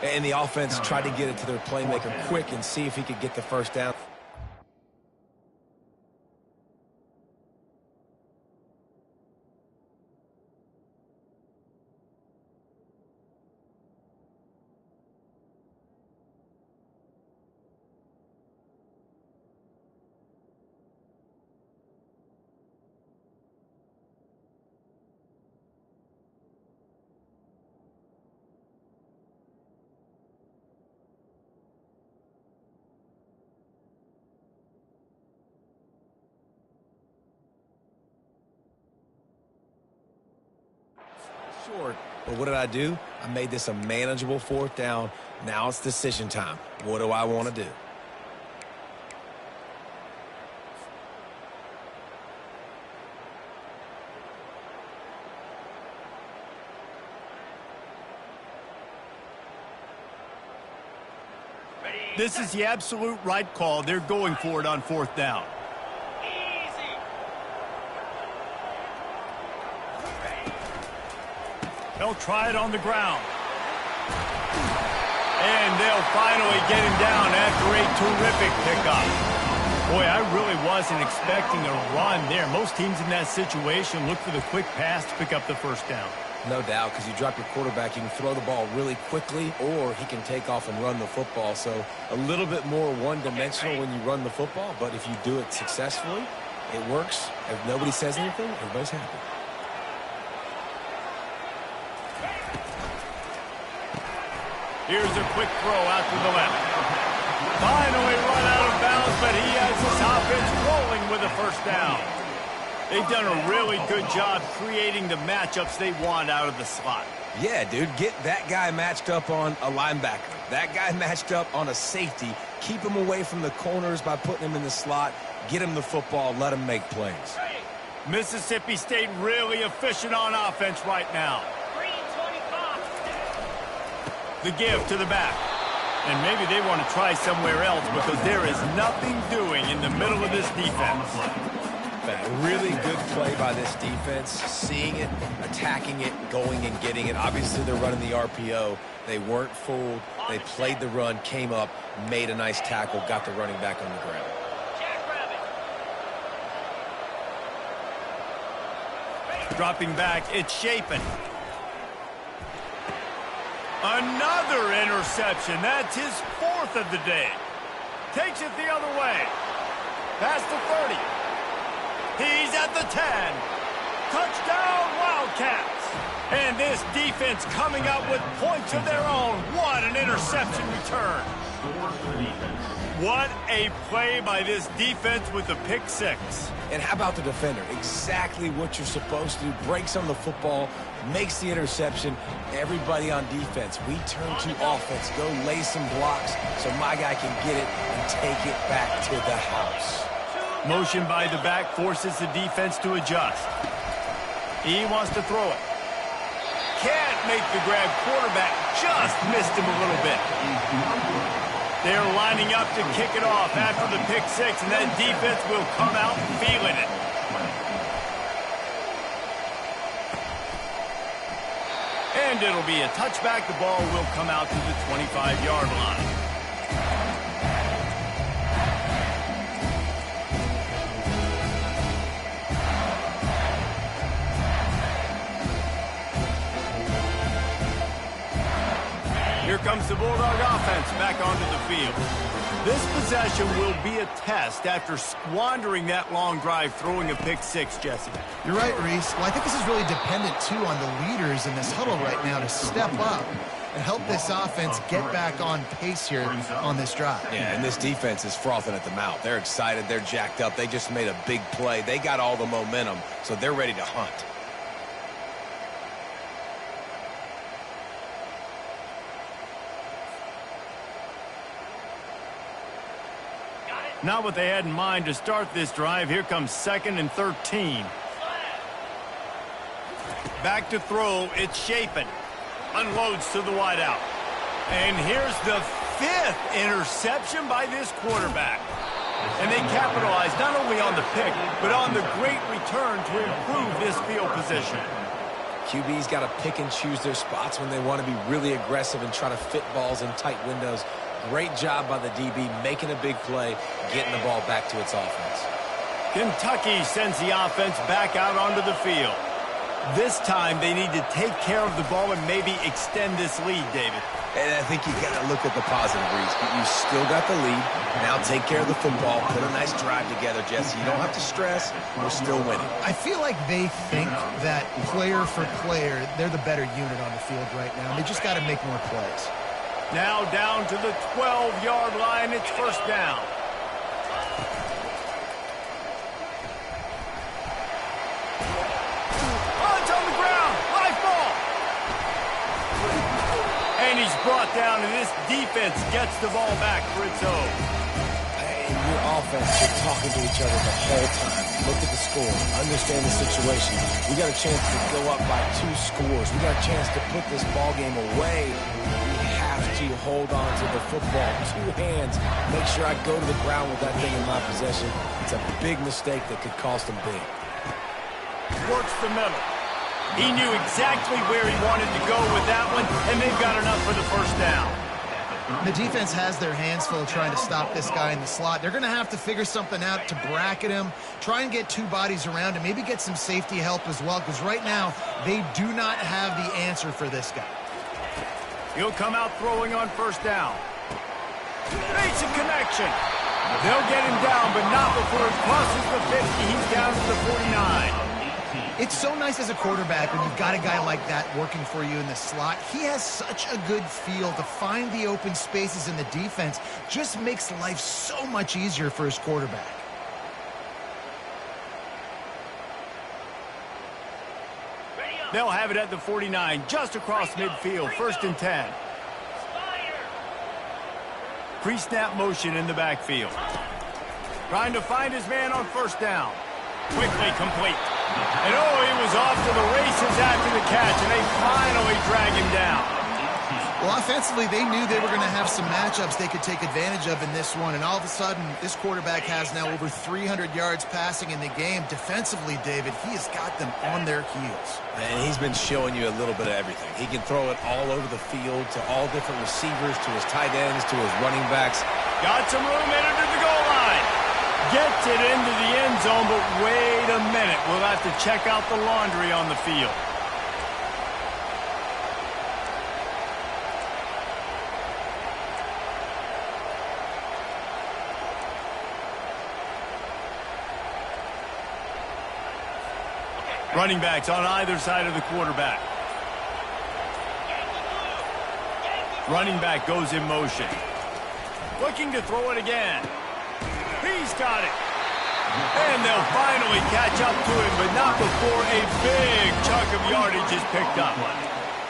And the offense tried to get it to their playmaker quick and see if he could get the 1st down. Short. But what did I do? I made this a manageable 4th down. Now it's decision time. What do I want to do? This is the absolute right call. They're going for it on 4th down. They'll try it on the ground. And they'll finally get him down after a terrific pickup. Boy, I really wasn't expecting a run there. Most teams in that situation look for the quick pass to pick up the 1st down. No doubt, because you drop your quarterback, you can throw the ball really quickly, or he can take off and run the football. So a little bit more one-dimensional when you run the football, but if you do it successfully, it works. If nobody says anything, everybody's happy. Here's a quick throw out to the left. Finally run out of bounds, but he has his offense rolling with a 1st down. They've done a really good job creating the matchups they want out of the slot. Yeah, dude, get that guy matched up on a linebacker. That guy matched up on a safety. Keep him away from the corners by putting him in the slot. Get him the football. Let him make plays. Mississippi State really efficient on offense right now. The give to the back. And maybe they want to try somewhere else because there is nothing doing in the middle of this defense. A really good play by this defense. Seeing it, attacking it, going and getting it. Obviously, they're running the RPO. They weren't fooled. They played the run, came up, made a nice tackle, got the running back on the ground. Dropping back, it's Shapen. Another interception. That's his 4th of the day. Takes it the other way. Past the 30. He's at the 10. Touchdown, Wildcats. And this defense coming up with points of their own. What an interception return. What a play by this defense with the pick 6. And how about the defender? Exactly what you're supposed to do. Breaks on the football, makes the interception. Everybody on defense, we turn to offense. Go lay some blocks so my guy can get it and take it back to the house. Motion by the back forces the defense to adjust. He wants to throw it. Can't make the grab. Quarterback just missed him a little bit. They're lining up to kick it off after the pick six, and that defense will come out feeling it. And it'll be a touchback. The ball will come out to the 25-yard line. Here comes the Bulldog offense back onto the field. This possession will be a test after squandering that long drive, throwing a pick six, Jesse. You're right, Reese. Well, I think this is really dependent, too, on the leaders in this huddle right now to step up and help this offense get back on pace here on this drive. Yeah, and this defense is frothing at the mouth. They're excited. They're jacked up. They just made a big play. They got all the momentum, so they're ready to hunt. Not what they had in mind to start this drive. Here comes 2nd and 13. Back to throw. It's Chapin. Unloads to the wideout. And here's the 5th interception by this quarterback. And they capitalize not only on the pick, but on the great return to improve this field position. QB's got to pick and choose their spots when they want to be really aggressive and try to fit balls in tight windows. Great job by the DB making a big play, getting the ball back to its offense. Kentucky sends the offense back out onto the field. This time they need to take care of the ball and maybe extend this lead, David. And I think you got to look at the positive, Reese. You still got the lead. Now take care of the football. Put a nice drive together, Jesse. You don't have to stress. We're still winning. I feel like they think that player for player, they're the better unit on the field right now. They just got to make more plays. Now down to the 12-yard line. It's first down. Oh, it's on the ground. Live ball. And he's brought down, and this defense gets the ball back for its own. Hey, your offense, you're talking to each other the whole time. Look at the score. Understand the situation. We got a chance to go up by 2 scores. We got a chance to put this ball game away. To hold on to the football, 2 hands, make sure I go to the ground with that thing in my possession. It's a big mistake that could cost them big. Works the middle. He knew exactly where he wanted to go with that one, and they've got enough for the first down. The defense has their hands full trying to stop this guy in the slot. They're going to have to figure something out to bracket him, try and get 2 bodies around him, maybe get some safety help as well, because right now they do not have the answer for this guy. He'll come out throwing on first down. Makes a connection. They'll get him down, but not before it crosses the 50. He's down to the 49. It's so nice as a quarterback when you've got a guy like that working for you in the slot. He has such a good feel to find the open spaces in the defense. Just makes life so much easier for his quarterback. They'll have it at the 49, just across midfield, 1st and 10. Pre-snap motion in the backfield. Trying to find his man on first down. Quickly complete. And he was off to the races after the catch, and they finally drag him down. Well, offensively, they knew they were going to have some matchups they could take advantage of in this one, and all of a sudden, this quarterback has now over 300 yards passing in the game. Defensively, David, he has got them on their heels. And he's been showing you a little bit of everything. He can throw it all over the field to all different receivers, to his tight ends, to his running backs. Got some room in to the goal line. Gets it into the end zone, but wait a minute. We'll have to check out the laundry on the field. Running backs on either side of the quarterback. Running back goes in motion. Looking to throw it again. He's got it. And they'll finally catch up to him, but not before a big chunk of yardage is picked up.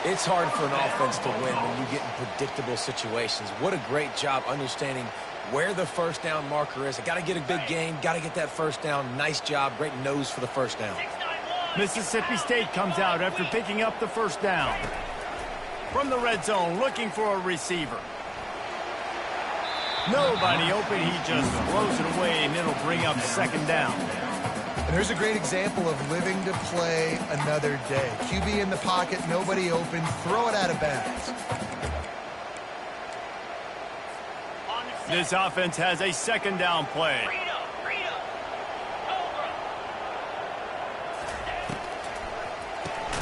It's hard for an offense to win when you get in predictable situations. What a great job understanding where the first down marker is. I got to get a big gain, got to get that first down. Nice job, great nose for the first down. Mississippi State comes out after picking up the first down. From the red zone, looking for a receiver. Nobody open. He just throws it away, and it'll bring up second down. And there's a great example of living to play another day. QB in the pocket, nobody open, throw it out of bounds. This offense has a second down play.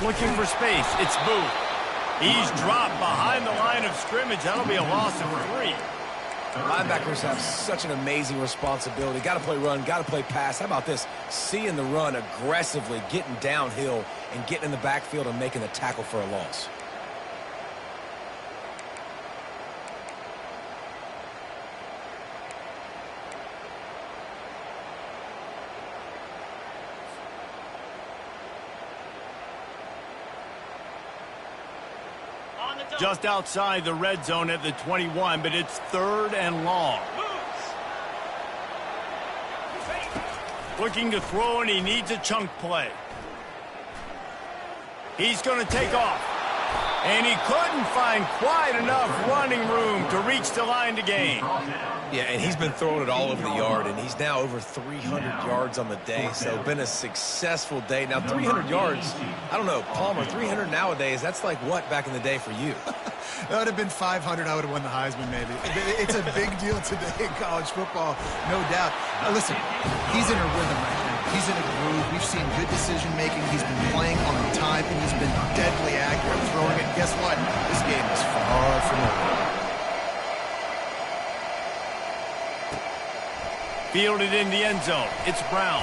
Looking for space. It's Booth. He's dropped behind the line of scrimmage. That'll be a loss of 3. Linebackers have such an amazing responsibility. Got to play run, got to play pass. How about this? Seeing the run aggressively, getting downhill, and getting in the backfield and making the tackle for a loss. Just outside the red zone at the 21, but it's 3rd and long. Looking to throw, and he needs a chunk play. He's going to take off. And he couldn't find quite enough running room to reach the line to gain. Yeah, and he's been throwing it all over the yard, and he's now over 300 yards on the day, so been a successful day. Now, 300 yards, I don't know, Palmer, 300 nowadays, that's like what back in the day for you? That would have been 500. I would have won the Heisman, maybe. It's a big deal today in college football, no doubt. Now, listen, he's in a rhythm right now. He's in a groove. We've seen good decision-making. He's been playing on time, and he's been deadly accurate throwing it. And guess what? This game is far from over. Fielded in the end zone. It's Brown.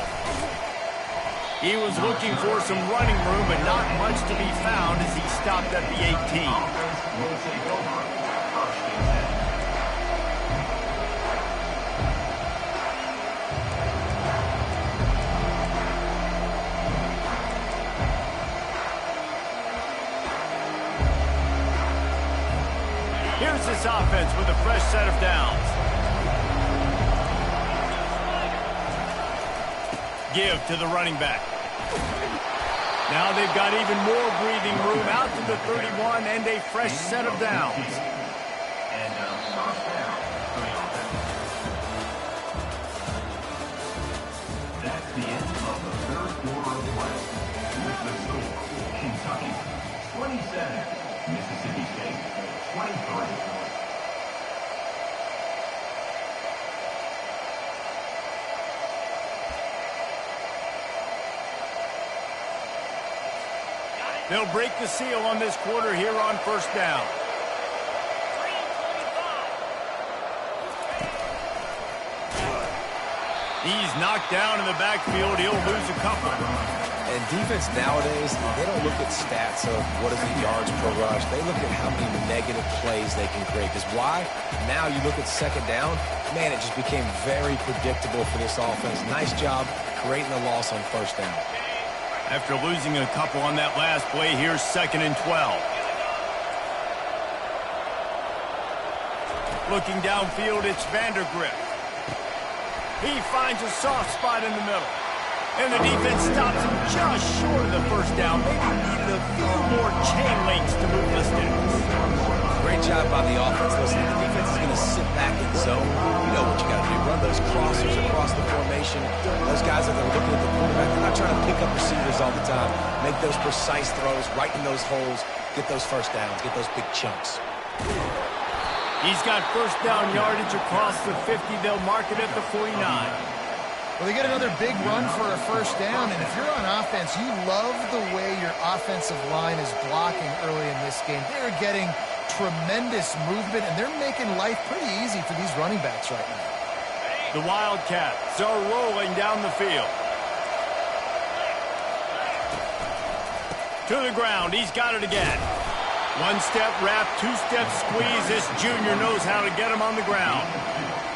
He was looking for some running room, but not much to be found as he stopped at the 18. Here's this offense with a fresh set of downs. Give to the running back. Now they've got even more breathing room out to the 31 and a fresh set of downs. And first down for the offense. That's the end of the third quarter of play. With the score, Kentucky 27, Mississippi State 23. They'll break the seal on this quarter here on first down. He's knocked down in the backfield. He'll lose a couple. And defense nowadays, they don't look at stats of what is the yards per rush. They look at how many negative plays they can create. Because why? Now you look at second down, man, it just became very predictable for this offense. Nice job creating a loss on first down. After losing a couple on that last play, here's 2nd and 12. Looking downfield, it's Vandergrift. He finds a soft spot in the middle. And the defense stops him just short of the first down. Maybe needed a few more chain links to move the sticks. Great job by the offense. Listen, the defense is going to sit back in zone. You know what you got to do. Run those crossers across the formation. Those guys that are looking at the quarterback, they're not trying to pick up receivers all the time. Make those precise throws, right in those holes, get those first downs, get those big chunks. He's got first down yardage across the 50. They'll mark it at the 49. Well, they get another big run for a first down, and if you're on offense, you love the way your offensive line is blocking early in this game. They're getting tremendous movement, and they're making life pretty easy for these running backs right now. The Wildcats are rolling down the field. To the ground. He's got it again. One-step wrap, two-step squeeze. This junior knows how to get him on the ground.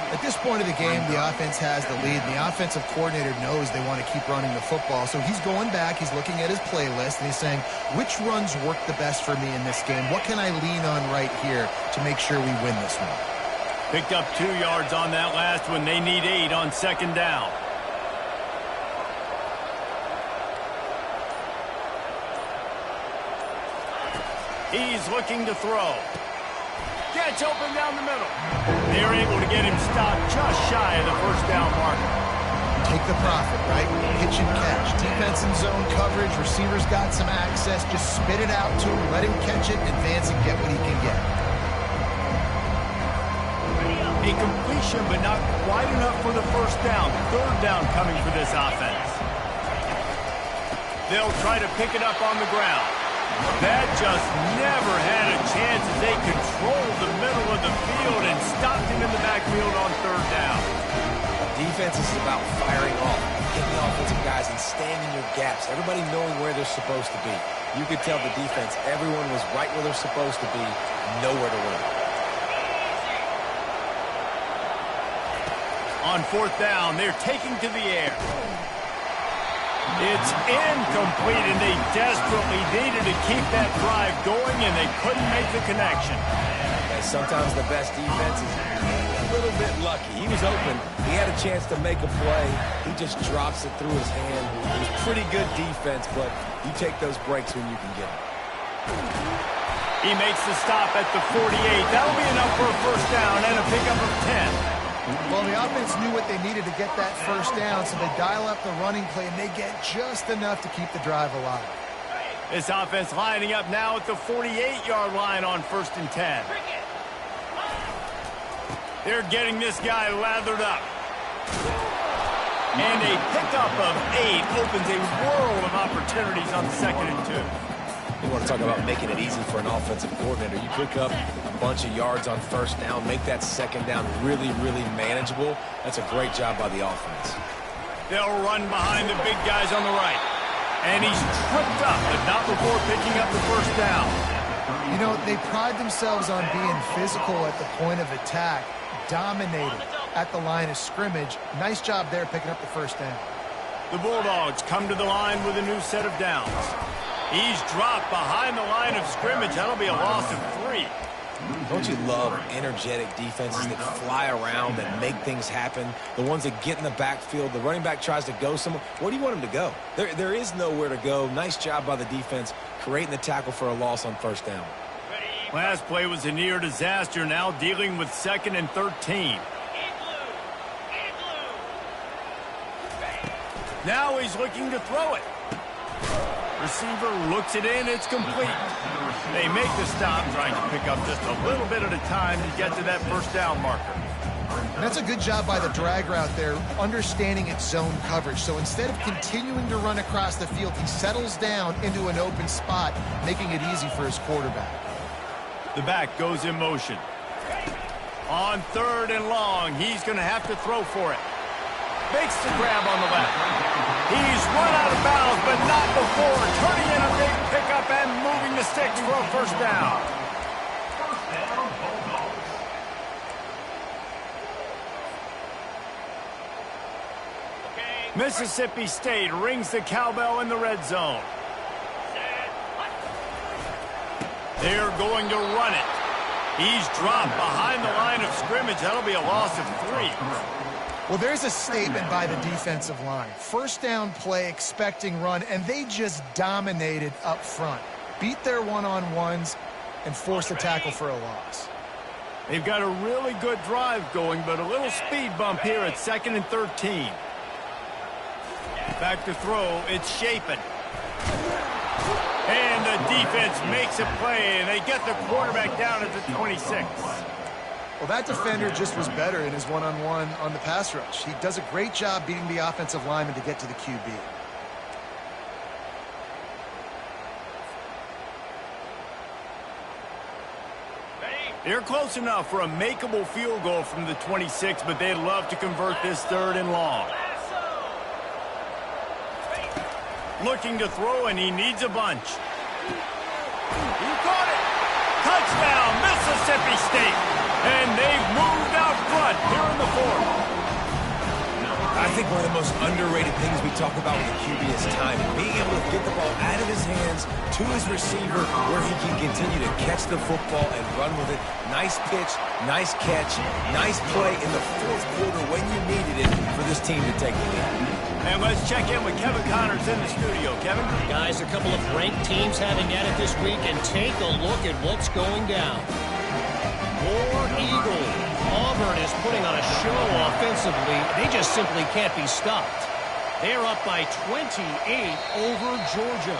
At this point of the game, the offense has the lead, and the offensive coordinator knows they want to keep running the football. So he's going back, he's looking at his playlist, and he's saying, which runs work the best for me in this game? What can I lean on right here to make sure we win this one? Picked up 2 yards on that last one. They need 8 on second down. He's looking to throw. Gets open down the middle. They're able to get him stopped just shy of the first down marker. Take the profit, right? Pitch and catch. Defense in zone coverage. Receivers got some access. Just spit it out to him. Let him catch it. Advance and get what he can get. A completion, but not quite enough for the first down. Third down coming for this offense. They'll try to pick it up on the ground. That just never had a chance as they controlled the middle of the field and stopped him in the backfield on third down. Defense is about firing off, hitting the offensive guys and staying in your gaps. Everybody knowing where they're supposed to be. You could tell the defense, everyone was right where they're supposed to be, nowhere to run. On fourth down, they're taking to the air. It's incomplete, and they desperately needed to keep that drive going, and they couldn't make the connection. And sometimes the best defense is a little bit lucky. He was open. He had a chance to make a play. He just drops it through his hand. It was pretty good defense, but you take those breaks when you can get them. He makes the stop at the 48. That'll be enough for a first down and a pickup of 10. Well, the offense knew what they needed to get that first down, so they dial up the running play, and they get just enough to keep the drive alive. This offense lining up now at the 48-yard line on first and 10. They're getting this guy lathered up. And a pickup of 8 opens a world of opportunities on second and 2. You want to talk about making it easy for an offensive coordinator. You pick up a bunch of yards on first down, make that second down really, really manageable. That's a great job by the offense. They'll run behind the big guys on the right. And he's tripped up, but not before picking up the first down. You know, they pride themselves on being physical at the point of attack, dominated at the line of scrimmage. Nice job there picking up the first down. The Bulldogs come to the line with a new set of downs. He's dropped behind the line of scrimmage. That'll be a loss of 3. Don't you love energetic defenses that fly around, that make things happen? The ones that get in the backfield, the running back tries to go somewhere. Where do you want him to go? There is nowhere to go. Nice job by the defense creating the tackle for a loss on first down. Last play was a near disaster, now dealing with second and 13. Now he's looking to throw it. Receiver looks it in, it's complete. They make the stop, trying to pick up just a little bit at a time to get to that first down marker. And that's a good job by the drag route there, understanding its zone coverage. So instead of continuing to run across the field, he settles down into an open spot, making it easy for his quarterback. The back goes in motion. On third and long, he's going to have to throw for it. Makes the grab on the left. He's run out of bounds, but not before turning in a big pickup and moving the sticks for a first down. Mississippi State rings the cowbell in the red zone. They're going to run it. He's dropped behind the line of scrimmage. That'll be a loss of 3. Well, there's a statement by the defensive line. First down play, expecting run, and they just dominated up front. Beat their one-on-ones and forced a tackle for a loss. They've got a really good drive going, but a little speed bump here at second and 13. Back to throw, it's Shapen. And the defense makes a play, and they get the quarterback down at the 26. Well, that defender just was better in his one-on-one on the pass rush. He does a great job beating the offensive lineman to get to the QB. They're close enough for a makeable field goal from the 26, but they'd love to convert this third and long. Looking to throw, and he needs a bunch. He caught it! Touchdown, Mississippi State! And they've moved out front here in the fourth. I think one of the most underrated things we talk about with the QB is timing. Being able to get the ball out of his hands to his receiver where he can continue to catch the football and run with it. Nice pitch, nice catch, nice play in the fourth quarter when you needed it for this team to take the lead. And let's check in with Kevin Connors in the studio. Kevin? Guys, a couple of ranked teams having at it this week, and take a look at what's going down. War Eagle. Auburn is putting on a show offensively. They just simply can't be stopped. They're up by 28 over Georgia.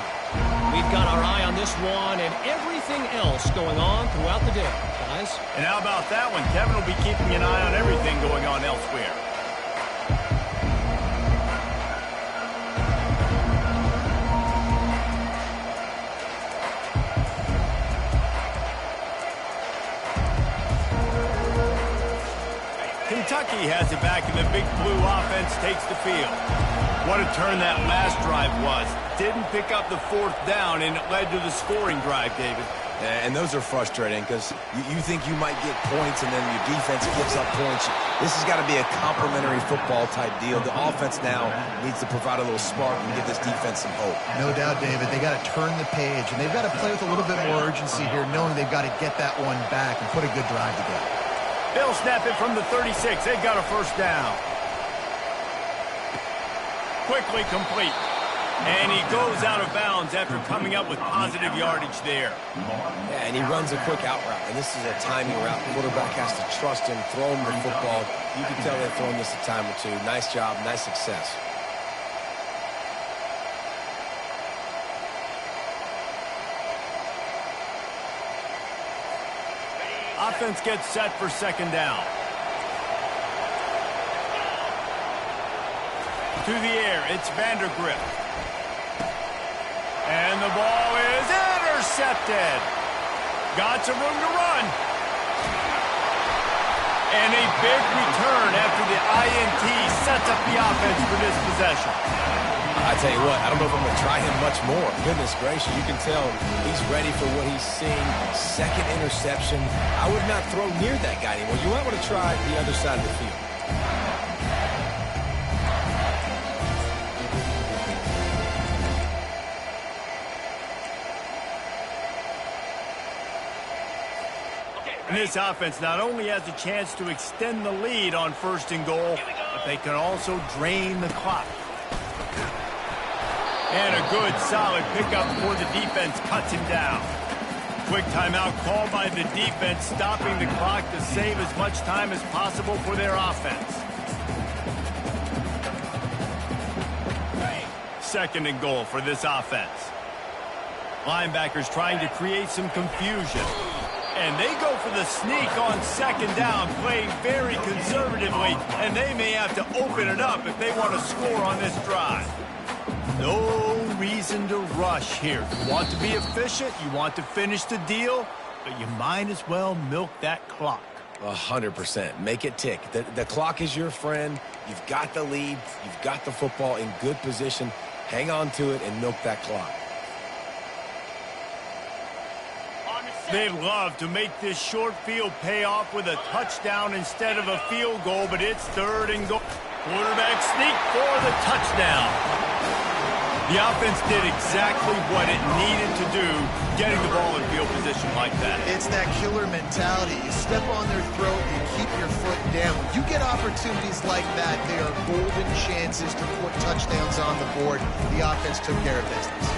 We've got our eye on this one and everything else going on throughout the day, guys. And how about that one? Kevin will be keeping an eye on everything going on elsewhere. Kentucky has it back, and the big blue offense takes the field. What a turn that last drive was. Didn't pick up the fourth down, and it led to the scoring drive, David. And those are frustrating because you think you might get points and then your defense gives up points. This has got to be a complementary football type deal. The offense now needs to provide a little spark and give this defense some hope. No doubt, David. They got to turn the page, and they've got to play with a little bit more urgency here, knowing they've got to get that one back and put a good drive together. They'll snap it from the 36. They've got a first down. Quickly complete. And he goes out of bounds after coming up with positive yardage there. Yeah, and he runs a quick out route, and this is a timing route. The quarterback has to trust him, throw him the football. You can tell they've thrown this a time or two. Nice job, nice success. Offense gets set for second down. To the air, it's Vandergrift. And the ball is intercepted. Got some room to run. And a big return after the INT sets up the offense for this possession. I tell you what, I don't know if I'm going to try him much more. Goodness gracious, you can tell he's ready for what he's seeing. Second interception. I would not throw near that guy anymore. You might want to try the other side of the field. And this offense not only has a chance to extend the lead on first and goal, but they can also drain the clock. And a good, solid pickup before the defense cuts him down. Quick timeout called by the defense, stopping the clock to save as much time as possible for their offense. Second and goal for this offense. Linebackers trying to create some confusion. And they go for the sneak on second down, playing very conservatively, and they may have to open it up if they want to score on this drive. No reason to rush here. You want to be efficient, you want to finish the deal, but you might as well milk that clock. 100%. Make it tick. The clock is your friend. You've got the lead. You've got the football in good position. Hang on to it and milk that clock. They'd love to make this short field pay off with a touchdown instead of a field goal, but it's third and goal. Quarterback sneak for the touchdown. The offense did exactly what it needed to do, getting the ball in field position like that. It's that killer mentality. You step on their throat, you keep your foot down. When you get opportunities like that, they are golden chances to put touchdowns on the board. The offense took care of business.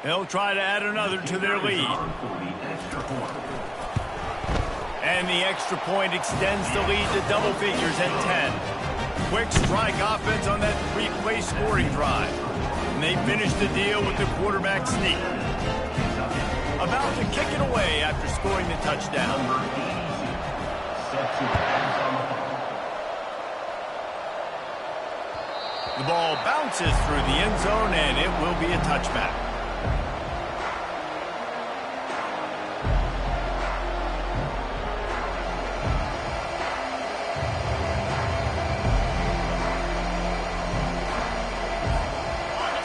They'll try to add another to their lead. And the extra point extends the lead to double figures at 10. Quick strike offense on that three-play scoring drive. And they finish the deal with the quarterback sneak. About to kick it away after scoring the touchdown. The ball bounces through the end zone, and it will be a touchback.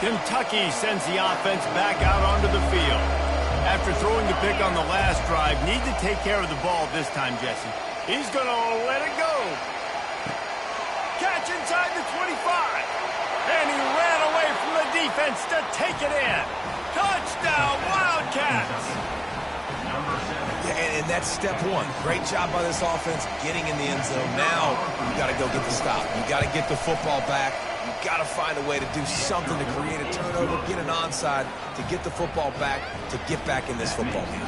Kentucky sends the offense back out onto the field. After throwing the pick on the last drive, need to take care of the ball this time, Jesse. He's going to let it go. Catch inside the 25. And he defense to take it in. Touchdown, Wildcats! Yeah, and that's step one. Great job by this offense getting in the end zone. Now you got to go get the stop. You got to get the football back. You got to find a way to do something to create a turnover, get an onside, to get the football back, to get back in this football game.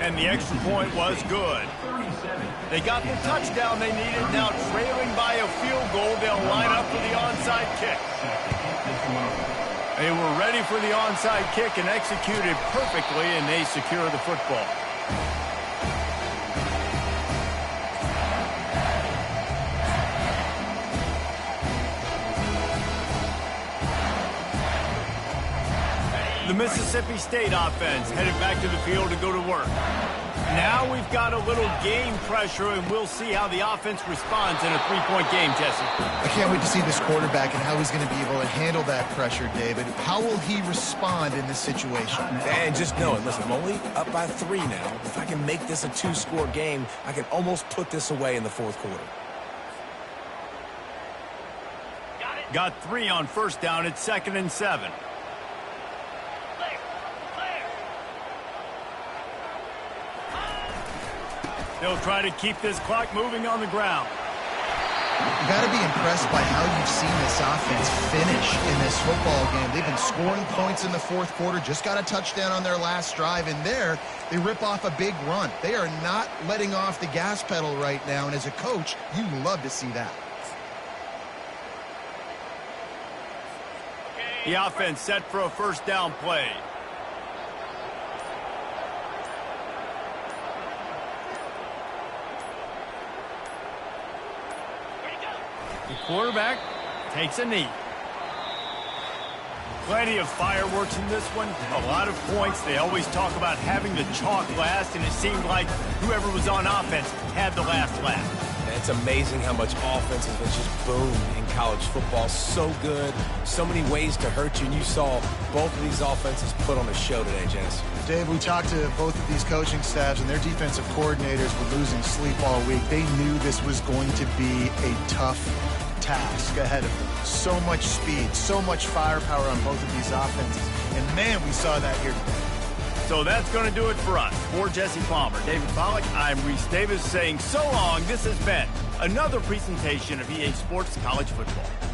And the extra point was good. They got the touchdown they needed. Now trailing by a field goal, they'll line up for the onside kick. They were ready for the onside kick and executed perfectly, and they secure the football. The Mississippi State offense headed back to the field to go to work. Now we've got a little game pressure, and we'll see how the offense responds in a three-point game, Jesse. I can't wait to see this quarterback and how he's going to be able to handle that pressure, David. How will he respond in this situation? And just knowing, listen, I'm only up by 3 now. If I can make this a 2-score game, I can almost put this away in the fourth quarter. Got 3 on first down. It's 2nd and 7. They'll try to keep this clock moving on the ground. You got to be impressed by how you've seen this offense finish in this football game. They've been scoring points in the fourth quarter, just got a touchdown on their last drive, and there they rip off a big run. They are not letting off the gas pedal right now, and as a coach, you love to see that. The offense set for a first down play. The quarterback takes a knee. Plenty of fireworks in this one. A lot of points. They always talk about having the chalk last, and it seemed like whoever was on offense had the last laugh. And it's amazing how much offense has been just boom in college football. So good. So many ways to hurt you. And you saw both of these offenses put on a show today, Jess. Dave, we talked to both of these coaching staffs, and their defensive coordinators were losing sleep all week. They knew this was going to be a tough task ahead of them. So much speed, so much firepower on both of these offenses. And, man, we saw that here today. So that's going to do it for us. For Jesse Palmer, David Pollack, I'm Reese Davis saying so long. This has been another presentation of EA Sports College Football.